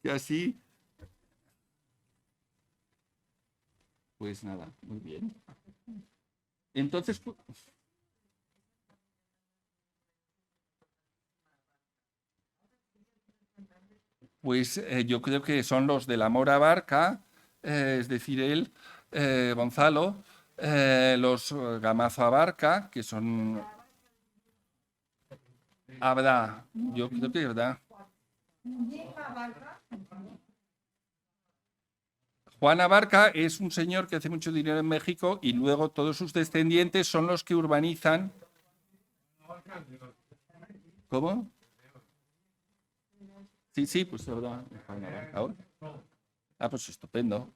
Que así... Pues nada, muy bien. Entonces... Pues yo creo que son los de la Mora Abarca, es decir, él, Gonzalo, los Gamazo Abarca, que son... Habrá, yo creo que habrá. Juan Abarca es un señor que hace mucho dinero en México y luego todos sus descendientes son los que urbanizan. ¿Cómo? Sí, pues ahora. Ah, pues estupendo.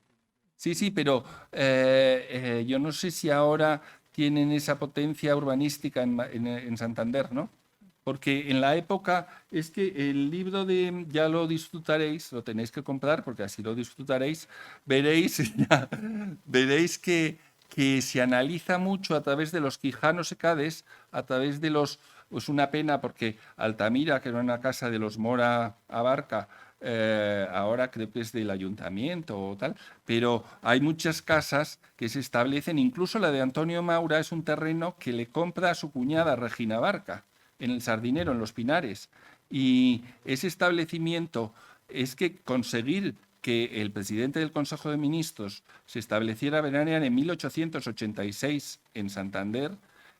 Sí, pero yo no sé si ahora tienen esa potencia urbanística en Santander, ¿no? Porque en la época, es que el libro de Ya lo disfrutaréis, lo tenéis que comprar porque así lo disfrutaréis, veréis que se analiza mucho a través de los Quijanos Ecades, a través de los... Pues una pena porque Altamira, que era una casa de los Mora Abarca, ahora creo que es del ayuntamiento o tal, pero hay muchas casas que se establecen, incluso la de Antonio Maura es un terreno que le compra a su cuñada Regina Abarca, en el Sardinero, en Los Pinares. Y ese establecimiento es que conseguir que el presidente del Consejo de Ministros se estableciera veranean en 1886 en Santander.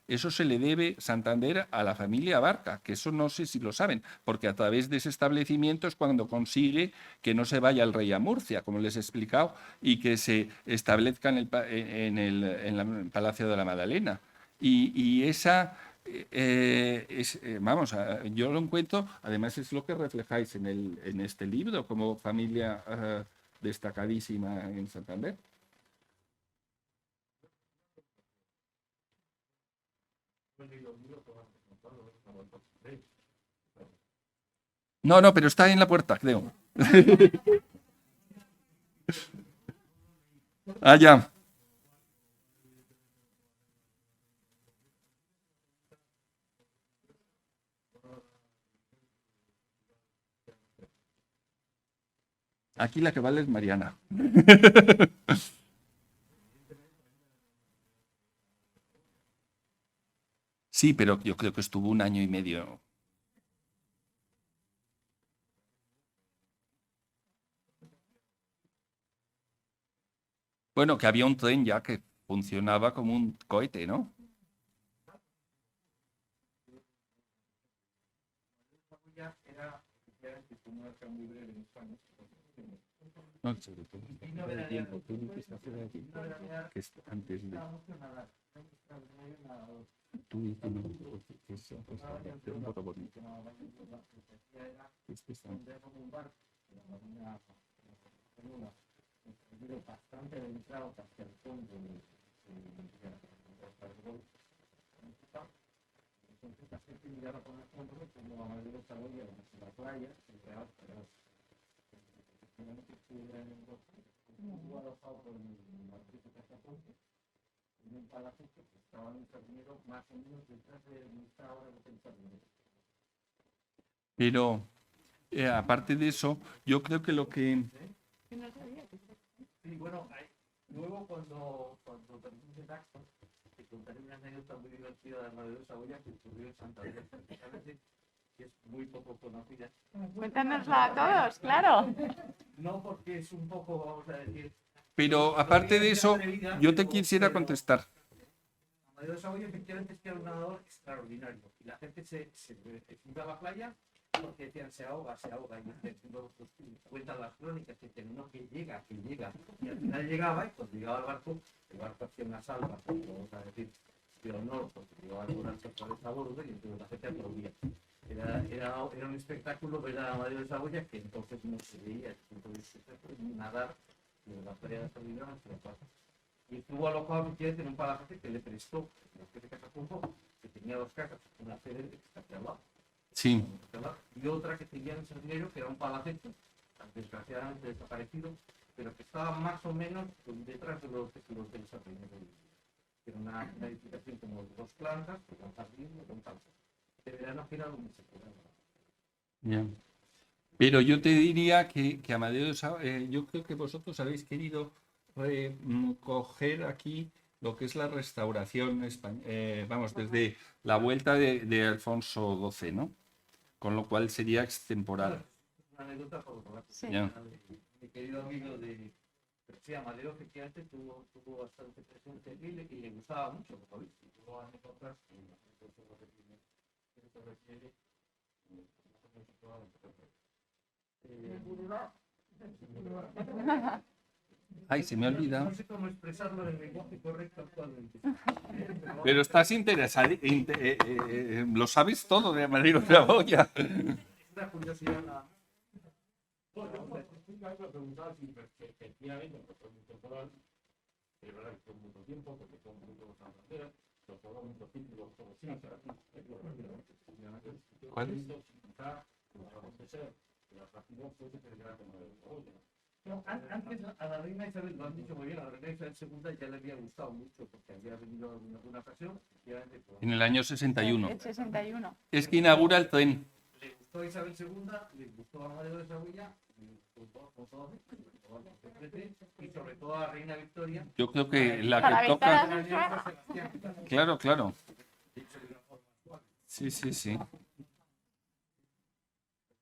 Eso se le debe Santander a la familia Abarca, que eso no sé si lo saben, porque a través de ese establecimiento es cuando consigue que no se vaya el rey a Murcia, como les he explicado, y que se establezca en el Palacio de la Magdalena. Y esa... vamos, yo lo encuentro, además es lo que reflejáis en este libro como familia destacadísima en Santander. No, pero está en la puerta, creo. Ah, ya. Aquí la que vale es Mariana. Sí, pero yo creo que estuvo 1 año y medio. Bueno, que había un tren ya que funcionaba como un cohete, ¿no? No, sobre todo el tiempo. Tú dices hacer aquí, que es antes de... Tú dices que es un poco bonito. Este es bastante delicado hacia el fondo entonces la gente miraba con el fondo como a Madrid Saboya en la playa, en Real, pero efectivamente estuviera en el bosque, estuvo alojado por el Marqués de Casaponte, en un palacete que estaba en un jardinero más o menos detrás de esta hora de pensar en él. Pero aparte de eso, yo creo que lo que... Sí, bueno, luego cuando termine de Daxon, te contaré una anécdota muy divertida de Madrid de Saboya que ocurrió en Santander, que es muy poco conocida. Cuéntanosla a todos, claro. No porque es un poco, vamos a decir... Pero aparte de eso, yo te quisiera contestar. Madrid de Saboya efectivamente es que era un nadador extraordinario. Y la gente se iba a la playa porque decían se ahoga, y cuentan las crónicas que terminó que llega, y al final llegaba, y cuando llegaba al barco, el barco hacía una salva, vamos a decir, de honor, porque llevaba algunas sectores a bordo, y entonces la gente aplaudía. Era un espectáculo ver a Madrid de Saboya que entonces no se veía, entonces nadar de la playa de Sardinero hacia la plaza. Y estuvo alojado en un palacete que le prestó el jefe de Casapunto, que tenía 2 casas, una sede que está aquí al lado. Sí. Y otra que tenía en Sardinero, que era un palacete, desgraciadamente desaparecido, pero que estaba más o menos detrás de los del Sardinero. Era una edificación como de 2 plantas, con un jardín, con tal. De verano que era donde se quedaba. Yeah. Pero yo te diría que Amadeo, yo creo que vosotros habéis querido coger aquí lo que es la restauración, vamos, desde la vuelta de Alfonso XII, ¿no? Con lo cual sería extemporal. una anécdota por la Sí. Ya. mi querido amigo de sí, Amadeo efectivamente tuvo bastante presente y le gustaba mucho, por lo visto. Tuvo anécdotas y eso lo refiere. Ay, se me ha olvidado. No sé cómo expresarlo en el lenguaje correcto actualmente. Pero estás interesado, lo sabes todo de Amadeo Saboya. Es una curiosidad. Bueno, me preguntaba si efectivamente fue muy temporal, pero verdad que fue mucho tiempo, porque fue mucho Santander, pero fueron muchos títulos, como siempre. ¿Cuál es? Quizá, como ser, la rápido fue que se como de Saboya. Antes a la reina Isabel, lo han dicho muy bien, a la reina Isabel II ya le había gustado mucho, porque había venido en alguna ocasión, En el año 61. El 61. Es que inaugura el tren. le gustó a Isabel II, le gustó a Amadeo de Saboya, y sobre todo a Reina Victoria. Yo creo que la Para que evitar toca... Claro, claro. Sí, sí, sí.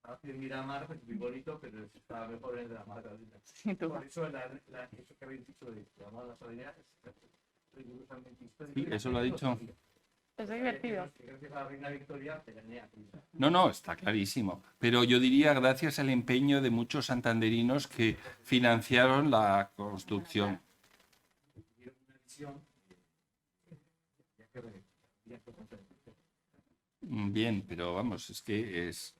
Palacio de Miramar es muy bonito, pero está mejor en la Magdalena. Sí, tú. Por eso eso que habéis dicho de llamar a la Salinea es rigurosamente histórico. Sí, eso lo ha dicho. Es divertido. Gracias a la Reina Victoria, Peranea. No, no, está clarísimo. Pero yo diría gracias al empeño de muchos santanderinos que financiaron la construcción. Tuvieron una visión. Bien, pero vamos, es que eso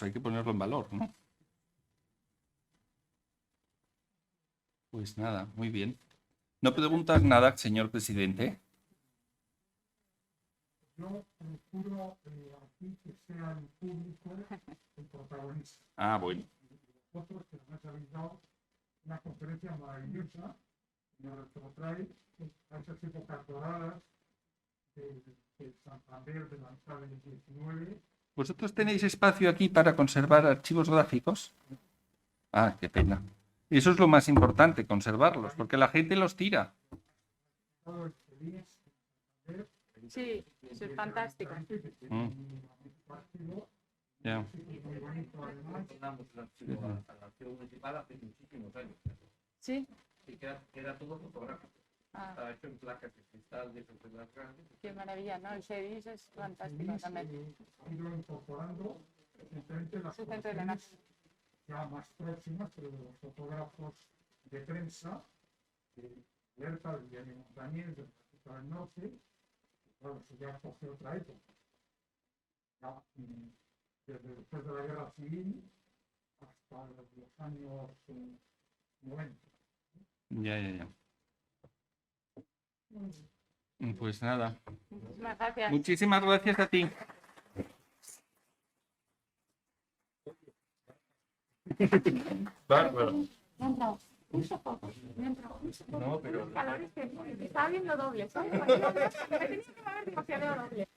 hay que ponerlo en valor, ¿no? Pues nada, muy bien. ¿No preguntas nada, señor presidente? Yo procuro aquí que sea el público el protagonista. Ah, bueno. Vosotros que nos habéis dado una conferencia maravillosa, nos retrotrae a esas épocas doradas del Santander de la mitad del 19. ¿Vosotros tenéis espacio aquí para conservar archivos gráficos? Ah, qué pena. Eso es lo más importante, conservarlos, porque la gente los tira. Todo el feliz Santander, Sí, eso es fantástico. Ya. muy bonito además. Donamos el archivo al archivo municipal hace muchísimos años. Sí. Y que era todo fotográfico. Ah, Estaba hecho en placas de cristal de esas de las grandes. qué maravilla, ¿no? El CEDIS es fantástico también. Ha ido incorporando recientemente las Su centro de la colecciones ya más próximas, pero de los fotógrafos de prensa, de Berta, del diario Montañés, del África del Norte, que, claro, eso ya coge otra época. Ya, desde después de la Guerra Civil hasta los años 90. Ya, ya, ya. Pues nada. Muchísimas gracias. Muchísimas gracias a ti. Bárbaro. Me ha entrado mucho poco. Me ha entrado mucho poco. No, pero... Calores que estaba viendo doble, ¿sabes? Me tenía que mover demasiado doble.